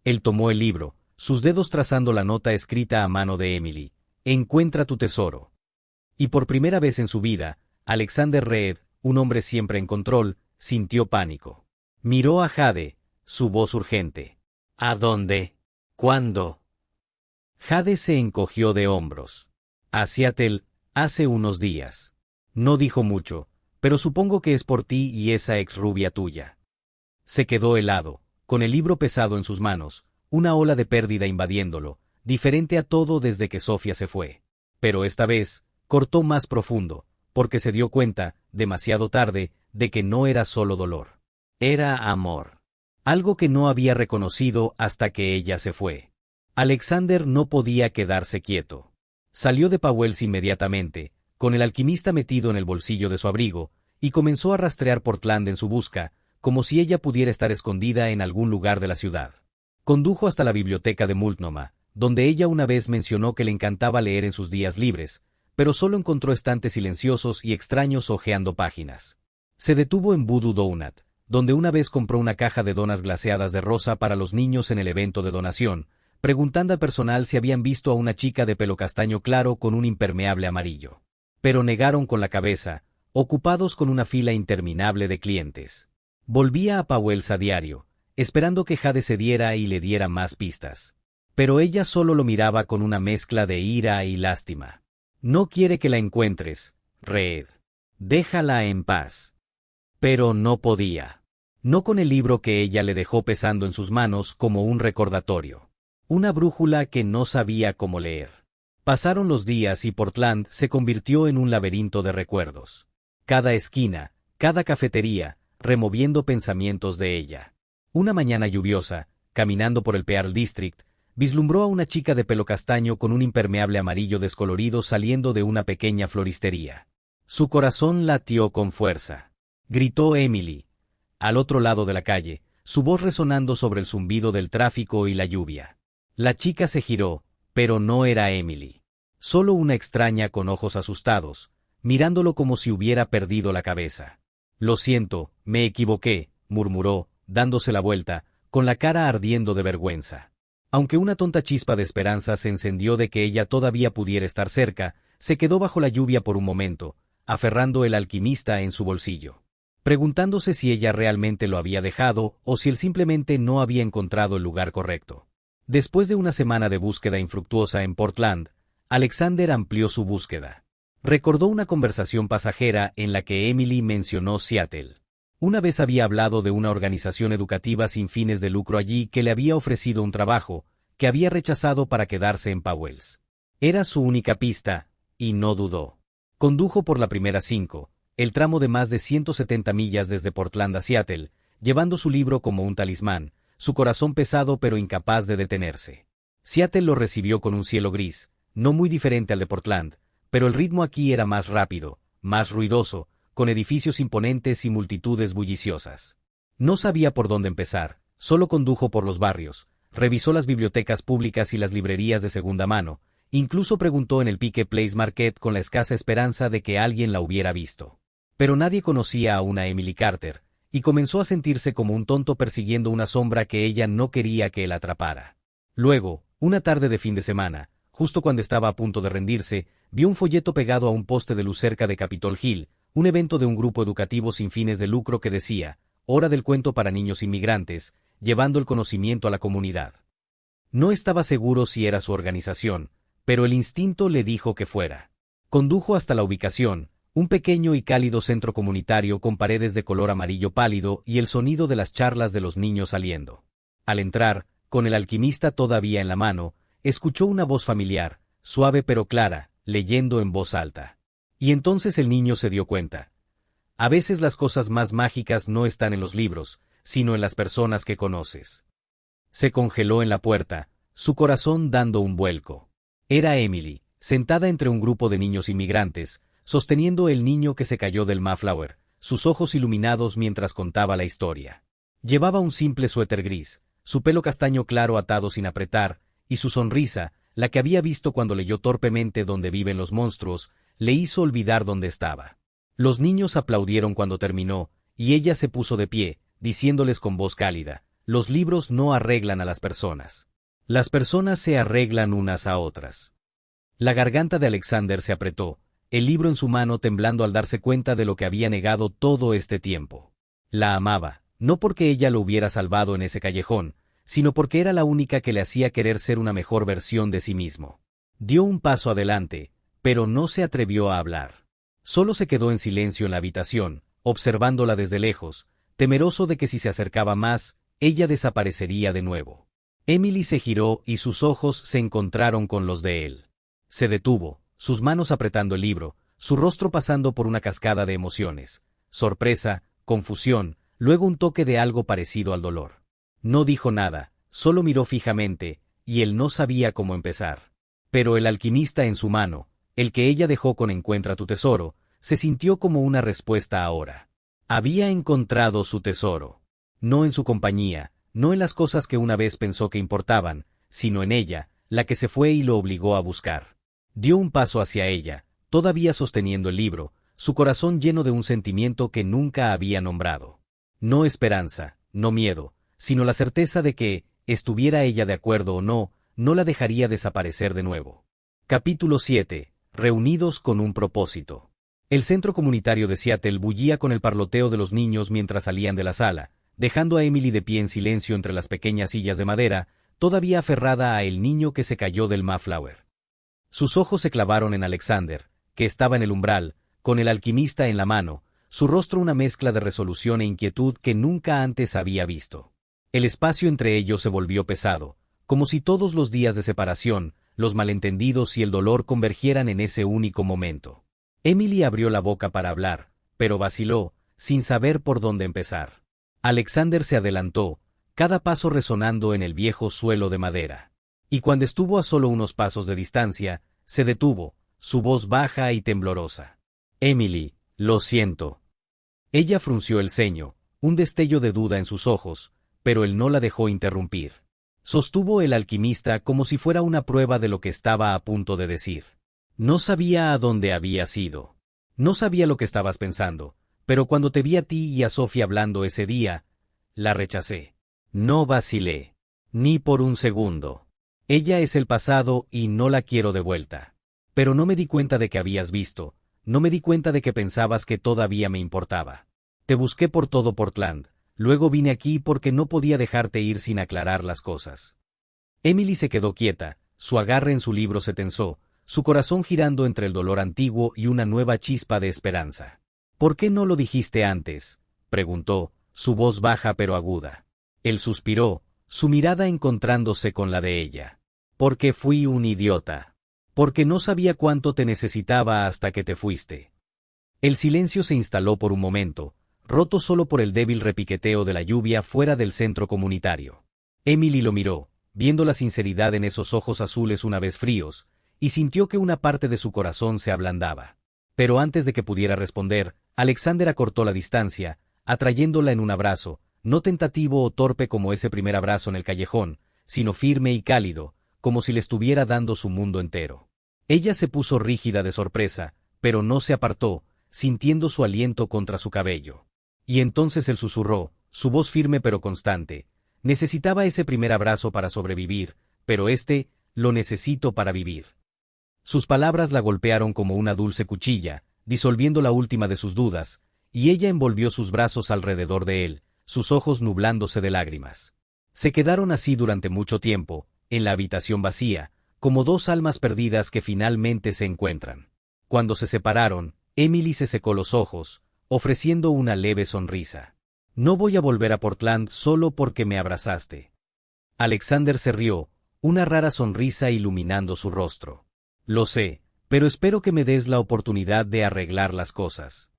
Él tomó el libro, sus dedos trazando la nota escrita a mano de Emily. Encuentra tu tesoro. Y por primera vez en su vida, Alexander Reed, un hombre siempre en control, sintió pánico. Miró a Jade, su voz urgente. ¿A dónde? ¿Cuándo? Jade se encogió de hombros. A Seattle, hace unos días. No dijo mucho, pero supongo que es por ti y esa ex rubia tuya. Se quedó helado, con el libro pesado en sus manos, una ola de pérdida invadiéndolo, diferente a todo desde que Sofía se fue. Pero esta vez, cortó más profundo, porque se dio cuenta, demasiado tarde, de que no era solo dolor. Era amor. Algo que no había reconocido hasta que ella se fue. Alexander no podía quedarse quieto. Salió de Powell's inmediatamente, con el alquimista metido en el bolsillo de su abrigo, y comenzó a rastrear Portland en su busca, como si ella pudiera estar escondida en algún lugar de la ciudad. Condujo hasta la biblioteca de Multnomah, donde ella una vez mencionó que le encantaba leer en sus días libres, pero solo encontró estantes silenciosos y extraños hojeando páginas. Se detuvo en Voodoo Doughnut, donde una vez compró una caja de donas glaseadas de rosa para los niños en el evento de donación, preguntando al personal si habían visto a una chica de pelo castaño claro con un impermeable amarillo. Pero negaron con la cabeza, ocupados con una fila interminable de clientes. Volvía a Powell's a diario, esperando que Jade cediera y le diera más pistas. Pero ella solo lo miraba con una mezcla de ira y lástima. No quiere que la encuentres, Reed. Déjala en paz. Pero no podía. No con el libro que ella le dejó pesando en sus manos como un recordatorio. Una brújula que no sabía cómo leer. Pasaron los días y Portland se convirtió en un laberinto de recuerdos. Cada esquina, cada cafetería, removiendo pensamientos de ella. Una mañana lluviosa, caminando por el Pearl District, vislumbró a una chica de pelo castaño con un impermeable amarillo descolorido saliendo de una pequeña floristería. Su corazón latió con fuerza. Gritó Emily. Al otro lado de la calle, su voz resonando sobre el zumbido del tráfico y la lluvia. La chica se giró, pero no era Emily. Solo una extraña con ojos asustados, mirándolo como si hubiera perdido la cabeza. Lo siento, me equivoqué, murmuró, dándose la vuelta, con la cara ardiendo de vergüenza. Aunque una tonta chispa de esperanza se encendió de que ella todavía pudiera estar cerca, se quedó bajo la lluvia por un momento, aferrando el alquimista en su bolsillo. Preguntándose si ella realmente lo había dejado o si él simplemente no había encontrado el lugar correcto. Después de una semana de búsqueda infructuosa en Portland, Alexander amplió su búsqueda. Recordó una conversación pasajera en la que Emily mencionó Seattle. Una vez había hablado de una organización educativa sin fines de lucro allí que le había ofrecido un trabajo, que había rechazado para quedarse en Powell's. Era su única pista, y no dudó. Condujo por la primera 5, el tramo de más de 170 millas desde Portland a Seattle, llevando su libro como un talismán, su corazón pesado pero incapaz de detenerse. Seattle lo recibió con un cielo gris, no muy diferente al de Portland, pero el ritmo aquí era más rápido, más ruidoso, con edificios imponentes y multitudes bulliciosas. No sabía por dónde empezar, solo condujo por los barrios, revisó las bibliotecas públicas y las librerías de segunda mano, incluso preguntó en el Pike Place Market con la escasa esperanza de que alguien la hubiera visto. Pero nadie conocía a una Emily Carter, y comenzó a sentirse como un tonto persiguiendo una sombra que ella no quería que él atrapara. Luego, una tarde de fin de semana, justo cuando estaba a punto de rendirse, vio un folleto pegado a un poste de luz cerca de Capitol Hill, un evento de un grupo educativo sin fines de lucro que decía, Hora del cuento para niños inmigrantes, llevando el conocimiento a la comunidad. No estaba seguro si era su organización, pero el instinto le dijo que fuera. Condujo hasta la ubicación, un pequeño y cálido centro comunitario con paredes de color amarillo pálido y el sonido de las charlas de los niños saliendo. Al entrar, con el alquimista todavía en la mano, escuchó una voz familiar, suave pero clara, leyendo en voz alta. Y entonces el niño se dio cuenta. A veces las cosas más mágicas no están en los libros, sino en las personas que conoces. Se congeló en la puerta, su corazón dando un vuelco. Era Emily, sentada entre un grupo de niños inmigrantes, sosteniendo el niño que se cayó del Mayflower, sus ojos iluminados mientras contaba la historia. Llevaba un simple suéter gris, su pelo castaño claro atado sin apretar, y su sonrisa, la que había visto cuando leyó torpemente Donde viven los monstruos, le hizo olvidar dónde estaba. Los niños aplaudieron cuando terminó, y ella se puso de pie, diciéndoles con voz cálida, los libros no arreglan a las personas. Las personas se arreglan unas a otras. La garganta de Alexander se apretó, el libro en su mano temblando al darse cuenta de lo que había negado todo este tiempo. La amaba, no porque ella lo hubiera salvado en ese callejón, sino porque era la única que le hacía querer ser una mejor versión de sí mismo. Dio un paso adelante, pero no se atrevió a hablar. Solo se quedó en silencio en la habitación, observándola desde lejos, temeroso de que si se acercaba más, ella desaparecería de nuevo. Emily se giró y sus ojos se encontraron con los de él. Se detuvo, sus manos apretando el libro, su rostro pasando por una cascada de emociones, sorpresa, confusión, luego un toque de algo parecido al dolor. No dijo nada, solo miró fijamente, y él no sabía cómo empezar. Pero el alquimista en su mano, el que ella dejó con Encuentra tu tesoro, se sintió como una respuesta ahora. Había encontrado su tesoro. No en su compañía, no en las cosas que una vez pensó que importaban, sino en ella, la que se fue y lo obligó a buscar. Dio un paso hacia ella, todavía sosteniendo el libro, su corazón lleno de un sentimiento que nunca había nombrado. No esperanza, no miedo, sino la certeza de que, estuviera ella de acuerdo o no, no la dejaría desaparecer de nuevo. Capítulo 7. Reunidos con un propósito. El centro comunitario de Seattle bullía con el parloteo de los niños mientras salían de la sala, dejando a Emily de pie en silencio entre las pequeñas sillas de madera, todavía aferrada a el niño que se cayó del Mayflower. Sus ojos se clavaron en Alexander, que estaba en el umbral, con el alquimista en la mano, su rostro una mezcla de resolución e inquietud que nunca antes había visto. El espacio entre ellos se volvió pesado, como si todos los días de separación, los malentendidos y el dolor convergieran en ese único momento. Emily abrió la boca para hablar, pero vaciló, sin saber por dónde empezar. Alexander se adelantó, cada paso resonando en el viejo suelo de madera. Y cuando estuvo a solo unos pasos de distancia, se detuvo, su voz baja y temblorosa. Emily, lo siento. Ella frunció el ceño, un destello de duda en sus ojos, pero él no la dejó interrumpir. Sostuvo el alquimista como si fuera una prueba de lo que estaba a punto de decir. No sabía a dónde habías ido. No sabía lo que estabas pensando, pero cuando te vi a ti y a Sophie hablando ese día, la rechacé. No vacilé. Ni por un segundo. Ella es el pasado y no la quiero de vuelta. Pero no me di cuenta de que habías visto, no me di cuenta de que pensabas que todavía me importaba. Te busqué por todo Portland, luego vine aquí porque no podía dejarte ir sin aclarar las cosas. Emily se quedó quieta, su agarre en su libro se tensó, su corazón girando entre el dolor antiguo y una nueva chispa de esperanza. ¿Por qué no lo dijiste antes?, preguntó, su voz baja pero aguda. Él suspiró, su mirada encontrándose con la de ella. Porque fui un idiota. Porque no sabía cuánto te necesitaba hasta que te fuiste. El silencio se instaló por un momento, roto solo por el débil repiqueteo de la lluvia fuera del centro comunitario. Emily lo miró, viendo la sinceridad en esos ojos azules una vez fríos, y sintió que una parte de su corazón se ablandaba. Pero antes de que pudiera responder, Alexander acortó la distancia, atrayéndola en un abrazo, no tentativo o torpe como ese primer abrazo en el callejón, sino firme y cálido, como si le estuviera dando su mundo entero. Ella se puso rígida de sorpresa, pero no se apartó, sintiendo su aliento contra su cabello. Y entonces él susurró, su voz firme pero constante: necesitaba ese primer abrazo para sobrevivir, pero lo necesito para vivir. Sus palabras la golpearon como una dulce cuchilla, disolviendo la última de sus dudas, y ella envolvió sus brazos alrededor de él, sus ojos nublándose de lágrimas. Se quedaron así durante mucho tiempo, en la habitación vacía, como dos almas perdidas que finalmente se encuentran. Cuando se separaron, Emily se secó los ojos, ofreciendo una leve sonrisa. No voy a volver a Portland solo porque me abrazaste. Alexander se rió, una rara sonrisa iluminando su rostro. Lo sé, pero espero que me des la oportunidad de arreglar las cosas.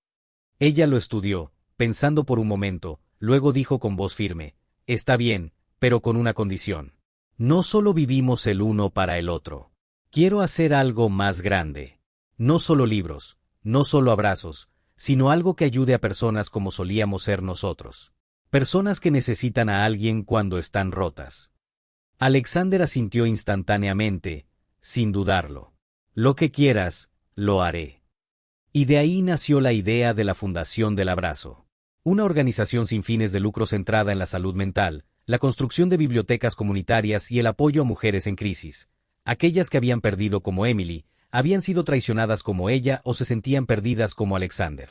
Ella lo estudió, pensando por un momento, luego dijo con voz firme: está bien, pero con una condición. No solo vivimos el uno para el otro. Quiero hacer algo más grande. No solo libros, no solo abrazos, sino algo que ayude a personas como solíamos ser nosotros. Personas que necesitan a alguien cuando están rotas. Alexander asintió instantáneamente, sin dudarlo. Lo que quieras, lo haré. Y de ahí nació la idea de la Fundación del Abrazo. Una organización sin fines de lucro centrada en la salud mental, la construcción de bibliotecas comunitarias y el apoyo a mujeres en crisis. Aquellas que habían perdido como Emily, habían sido traicionadas como ella o se sentían perdidas como Alexander.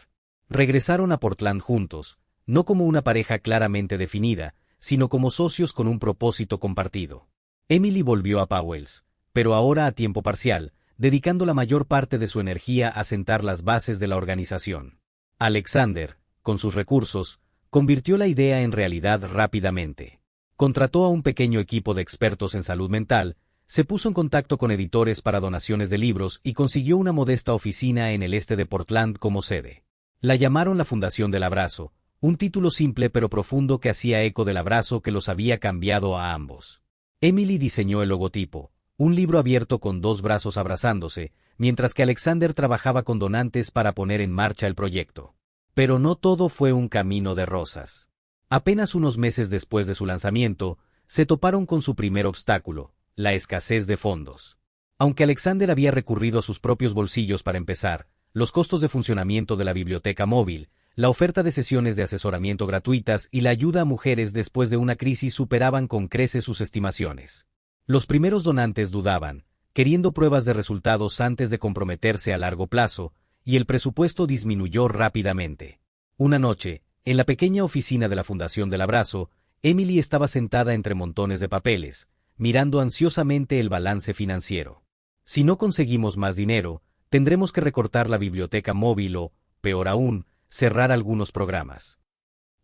Regresaron a Portland juntos, no como una pareja claramente definida, sino como socios con un propósito compartido. Emily volvió a Powell's, pero ahora a tiempo parcial, dedicando la mayor parte de su energía a sentar las bases de la organización. Alexander, con sus recursos, convirtió la idea en realidad rápidamente. Contrató a un pequeño equipo de expertos en salud mental, se puso en contacto con editores para donaciones de libros y consiguió una modesta oficina en el este de Portland como sede. La llamaron la Fundación del Abrazo, un título simple pero profundo que hacía eco del abrazo que los había cambiado a ambos. Emily diseñó el logotipo, un libro abierto con dos brazos abrazándose, mientras que Alexander trabajaba con donantes para poner en marcha el proyecto. Pero no todo fue un camino de rosas. Apenas unos meses después de su lanzamiento, se toparon con su primer obstáculo, la escasez de fondos. Aunque Alexander había recurrido a sus propios bolsillos para empezar, los costos de funcionamiento de la biblioteca móvil, la oferta de sesiones de asesoramiento gratuitas y la ayuda a mujeres después de una crisis superaban con creces sus estimaciones. Los primeros donantes dudaban, queriendo pruebas de resultados antes de comprometerse a largo plazo, y el presupuesto disminuyó rápidamente. Una noche, en la pequeña oficina de la Fundación del Abrazo, Emily estaba sentada entre montones de papeles, mirando ansiosamente el balance financiero. Si no conseguimos más dinero, tendremos que recortar la biblioteca móvil o, peor aún, cerrar algunos programas.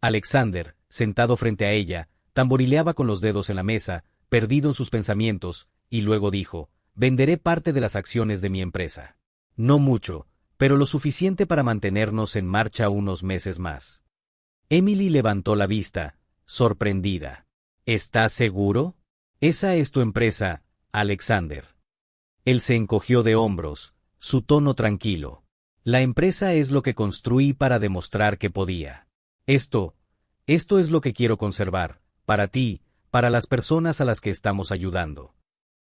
Alexander, sentado frente a ella, tamborileaba con los dedos en la mesa, perdido en sus pensamientos, y luego dijo: «Venderé parte de las acciones de mi empresa. No mucho, pero lo suficiente para mantenernos en marcha unos meses más». Emily levantó la vista, sorprendida. «¿Estás seguro? Esa es tu empresa, Alexander». Él se encogió de hombros, su tono tranquilo. «La empresa es lo que construí para demostrar que podía. Esto es lo que quiero conservar, para ti, para las personas a las que estamos ayudando».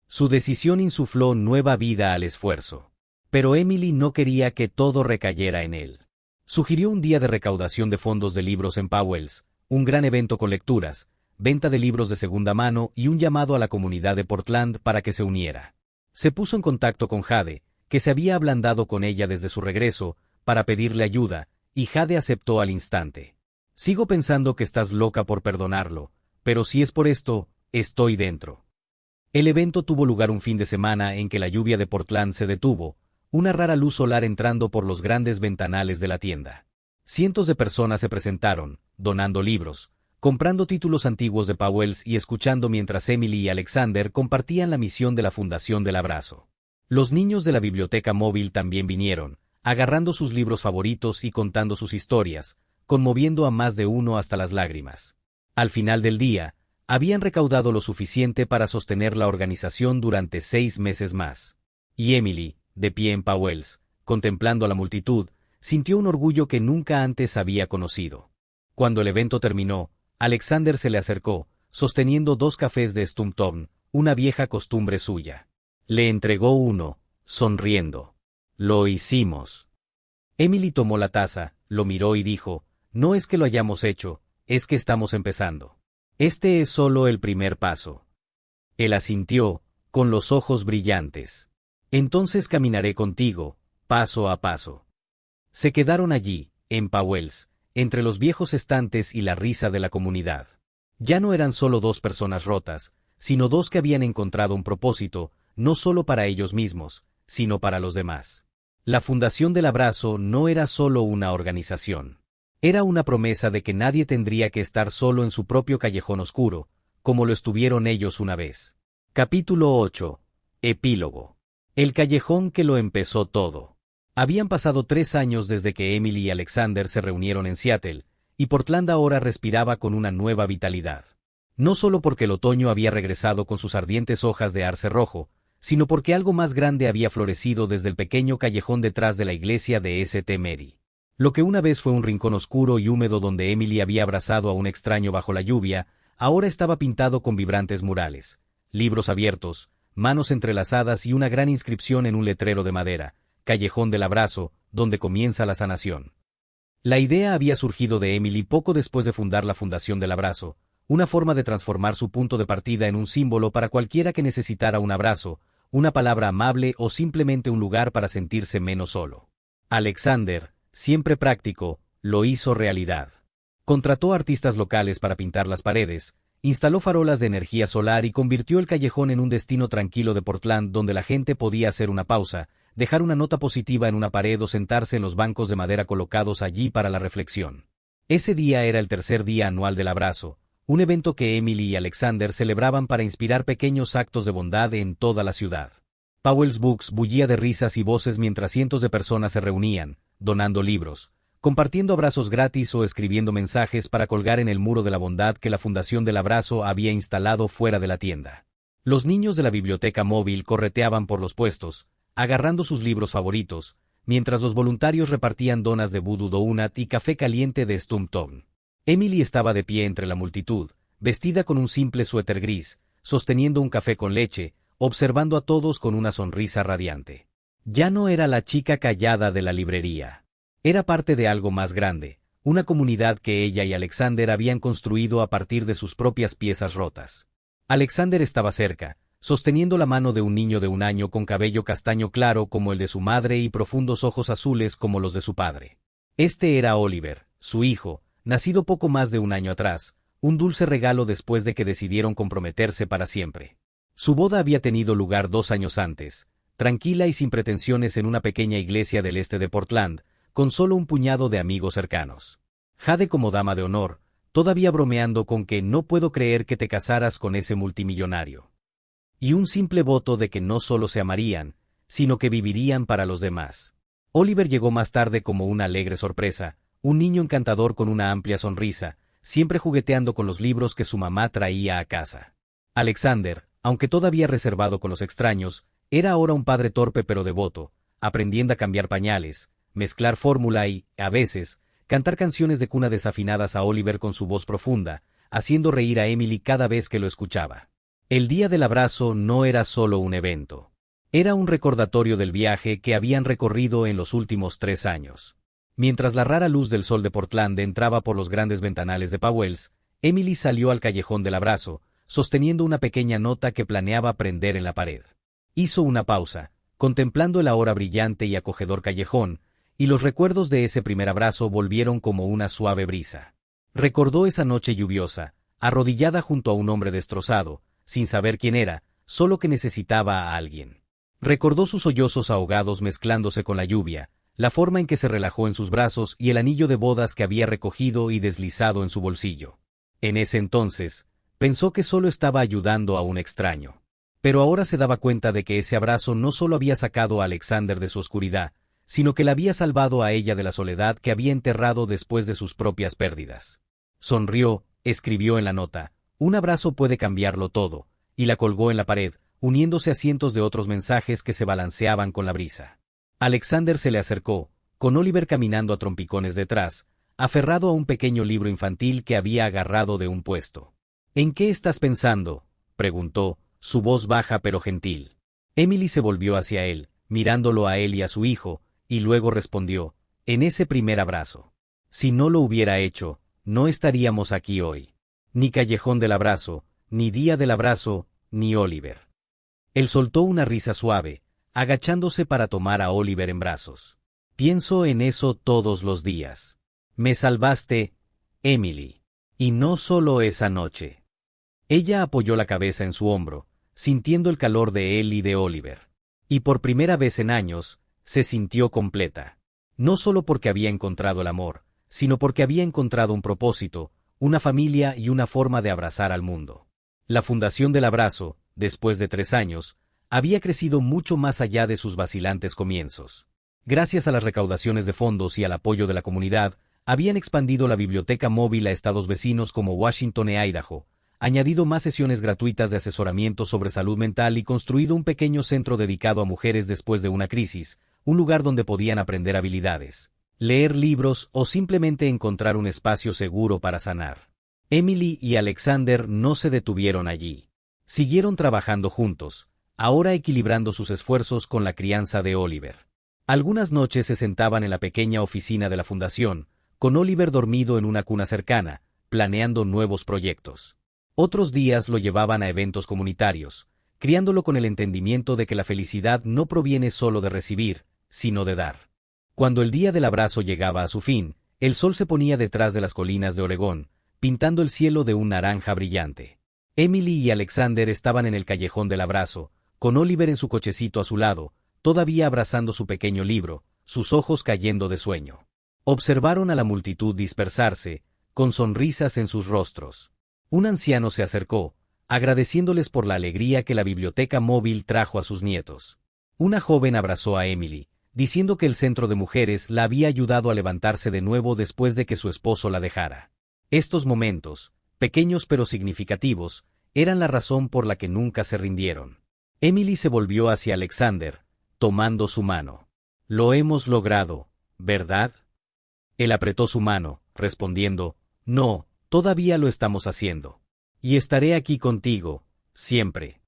Su decisión insufló nueva vida al esfuerzo. Pero Emily no quería que todo recayera en él. Sugirió un día de recaudación de fondos de libros en Powell's, un gran evento con lecturas, venta de libros de segunda mano y un llamado a la comunidad de Portland para que se uniera. Se puso en contacto con Jade, que se había ablandado con ella desde su regreso, para pedirle ayuda, y Jade aceptó al instante. «Sigo pensando que estás loca por perdonarlo, pero si es por esto, estoy dentro». El evento tuvo lugar un fin de semana en que la lluvia de Portland se detuvo, una rara luz solar entrando por los grandes ventanales de la tienda. Cientos de personas se presentaron, donando libros, comprando títulos antiguos de Powell's y escuchando mientras Emily y Alexander compartían la misión de la Fundación del Abrazo. Los niños de la biblioteca móvil también vinieron, agarrando sus libros favoritos y contando sus historias, conmoviendo a más de uno hasta las lágrimas. Al final del día, habían recaudado lo suficiente para sostener la organización durante 6 meses más. Y Emily, de pie en Powell's, contemplando a la multitud, sintió un orgullo que nunca antes había conocido. Cuando el evento terminó, Alexander se le acercó, sosteniendo 2 cafés de Stumptown, una vieja costumbre suya. Le entregó uno, sonriendo. «Lo hicimos». Emily tomó la taza, lo miró y dijo: «No es que lo hayamos hecho, es que estamos empezando. Este es solo el primer paso». Él asintió, con los ojos brillantes. «Entonces caminaré contigo, paso a paso». Se quedaron allí, en Powell's, entre los viejos estantes y la risa de la comunidad. Ya no eran solo 2 personas rotas, sino 2 que habían encontrado un propósito, no solo para ellos mismos, sino para los demás. La Fundación del Abrazo no era solo una organización. Era una promesa de que nadie tendría que estar solo en su propio callejón oscuro, como lo estuvieron ellos una vez. Capítulo 8. Epílogo. El callejón que lo empezó todo. Habían pasado 3 años desde que Emily y Alexander se reunieron en Seattle, y Portland ahora respiraba con una nueva vitalidad. No solo porque el otoño había regresado con sus ardientes hojas de arce rojo, sino porque algo más grande había florecido desde el pequeño callejón detrás de la iglesia de St. Mary. Lo que una vez fue un rincón oscuro y húmedo donde Emily había abrazado a un extraño bajo la lluvia, ahora estaba pintado con vibrantes murales, libros abiertos, manos entrelazadas y una gran inscripción en un letrero de madera: «Callejón del Abrazo, donde comienza la sanación». La idea había surgido de Emily poco después de fundar la Fundación del Abrazo, una forma de transformar su punto de partida en un símbolo para cualquiera que necesitara un abrazo, una palabra amable o simplemente un lugar para sentirse menos solo. Alexander, siempre práctico, lo hizo realidad. Contrató artistas locales para pintar las paredes, instaló farolas de energía solar y convirtió el callejón en un destino tranquilo de Portland donde la gente podía hacer una pausa, dejar una nota positiva en una pared o sentarse en los bancos de madera colocados allí para la reflexión. Ese día era el tercer día anual del abrazo, un evento que Emily y Alexander celebraban para inspirar pequeños actos de bondad en toda la ciudad. Powell's Books bullía de risas y voces mientras cientos de personas se reunían, donando libros, compartiendo abrazos gratis o escribiendo mensajes para colgar en el muro de la bondad que la Fundación del Abrazo había instalado fuera de la tienda. Los niños de la biblioteca móvil correteaban por los puestos, agarrando sus libros favoritos, mientras los voluntarios repartían donas de Voodoo Doughnut y café caliente de Stumptown. Emily estaba de pie entre la multitud, vestida con un simple suéter gris, sosteniendo un café con leche, observando a todos con una sonrisa radiante. Ya no era la chica callada de la librería. Era parte de algo más grande, una comunidad que ella y Alexander habían construido a partir de sus propias piezas rotas. Alexander estaba cerca, sosteniendo la mano de un niño de 1 año con cabello castaño claro como el de su madre y profundos ojos azules como los de su padre. Este era Oliver, su hijo, nacido poco más de 1 año atrás, un dulce regalo después de que decidieron comprometerse para siempre. Su boda había tenido lugar 2 años antes, tranquila y sin pretensiones en una pequeña iglesia del este de Portland, con solo un puñado de amigos cercanos. Jade como dama de honor, todavía bromeando con que no puedo creer que te casaras con ese multimillonario. Y un simple voto de que no solo se amarían, sino que vivirían para los demás. Oliver llegó más tarde como una alegre sorpresa, un niño encantador con una amplia sonrisa, siempre jugueteando con los libros que su mamá traía a casa. Alexander, aunque todavía reservado con los extraños, era ahora un padre torpe pero devoto, aprendiendo a cambiar pañales, mezclar fórmula y, a veces, cantar canciones de cuna desafinadas a Oliver con su voz profunda, haciendo reír a Emily cada vez que lo escuchaba. El día del abrazo no era solo un evento. Era un recordatorio del viaje que habían recorrido en los últimos 3 años. Mientras la rara luz del sol de Portland entraba por los grandes ventanales de Powell's, Emily salió al callejón del abrazo, sosteniendo una pequeña nota que planeaba prender en la pared. Hizo una pausa, contemplando el ahora brillante y acogedor callejón, y los recuerdos de ese primer abrazo volvieron como una suave brisa. Recordó esa noche lluviosa, arrodillada junto a un hombre destrozado, sin saber quién era, solo que necesitaba a alguien. Recordó sus sollozos ahogados mezclándose con la lluvia, la forma en que se relajó en sus brazos y el anillo de bodas que había recogido y deslizado en su bolsillo. En ese entonces, pensó que solo estaba ayudando a un extraño. Pero ahora se daba cuenta de que ese abrazo no solo había sacado a Alexander de su oscuridad, sino que la había salvado a ella de la soledad que había enterrado después de sus propias pérdidas. Sonrió, escribió en la nota, un abrazo puede cambiarlo todo, y la colgó en la pared, uniéndose a cientos de otros mensajes que se balanceaban con la brisa. Alexander se le acercó, con Oliver caminando a trompicones detrás, aferrado a un pequeño libro infantil que había agarrado de un puesto. ¿En qué estás pensando?, preguntó, su voz baja pero gentil. Emily se volvió hacia él, mirándolo a él y a su hijo, y luego respondió, en ese primer abrazo. Si no lo hubiera hecho, no estaríamos aquí hoy. Ni Callejón del Abrazo, ni Día del Abrazo, ni Oliver. Él soltó una risa suave, agachándose para tomar a Oliver en brazos. Pienso en eso todos los días. Me salvaste, Emily. Y no solo esa noche. Ella apoyó la cabeza en su hombro, sintiendo el calor de él y de Oliver. Y por primera vez en años, se sintió completa. No solo porque había encontrado el amor, sino porque había encontrado un propósito, una familia y una forma de abrazar al mundo. La Fundación del Abrazo, después de 3 años, había crecido mucho más allá de sus vacilantes comienzos. Gracias a las recaudaciones de fondos y al apoyo de la comunidad, habían expandido la biblioteca móvil a estados vecinos como Washington e Idaho, añadido más sesiones gratuitas de asesoramiento sobre salud mental y construido un pequeño centro dedicado a mujeres después de una crisis, un lugar donde podían aprender habilidades, leer libros o simplemente encontrar un espacio seguro para sanar. Emily y Alexander no se detuvieron allí. Siguieron trabajando juntos, ahora equilibrando sus esfuerzos con la crianza de Oliver. Algunas noches se sentaban en la pequeña oficina de la fundación, con Oliver dormido en una cuna cercana, planeando nuevos proyectos. Otros días lo llevaban a eventos comunitarios, criándolo con el entendimiento de que la felicidad no proviene solo de recibir, sino de dar. Cuando el día del abrazo llegaba a su fin, el sol se ponía detrás de las colinas de Oregón, pintando el cielo de un naranja brillante. Emily y Alexander estaban en el callejón del abrazo, con Oliver en su cochecito a su lado, todavía abrazando su pequeño libro, sus ojos cayendo de sueño. Observaron a la multitud dispersarse, con sonrisas en sus rostros. Un anciano se acercó, agradeciéndoles por la alegría que la biblioteca móvil trajo a sus nietos. Una joven abrazó a Emily, diciendo que el centro de mujeres la había ayudado a levantarse de nuevo después de que su esposo la dejara. Estos momentos, pequeños pero significativos, eran la razón por la que nunca se rindieron. Emily se volvió hacia Alexander, tomando su mano. Lo hemos logrado, ¿verdad? Él apretó su mano, respondiendo, no, todavía lo estamos haciendo. Y estaré aquí contigo, siempre.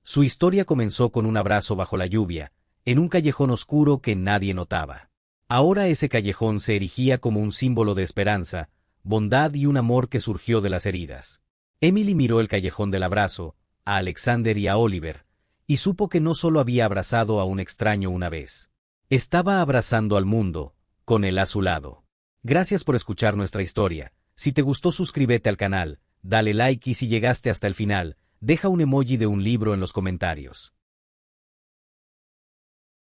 Su historia comenzó con un abrazo bajo la lluvia, en un callejón oscuro que nadie notaba. Ahora ese callejón se erigía como un símbolo de esperanza, bondad y un amor que surgió de las heridas. Emily miró el callejón del abrazo, a Alexander y a Oliver, y supo que no solo había abrazado a un extraño una vez. Estaba abrazando al mundo, con él a su lado. Gracias por escuchar nuestra historia. Si te gustó, suscríbete al canal, dale like y si llegaste hasta el final, deja un emoji de un libro en los comentarios.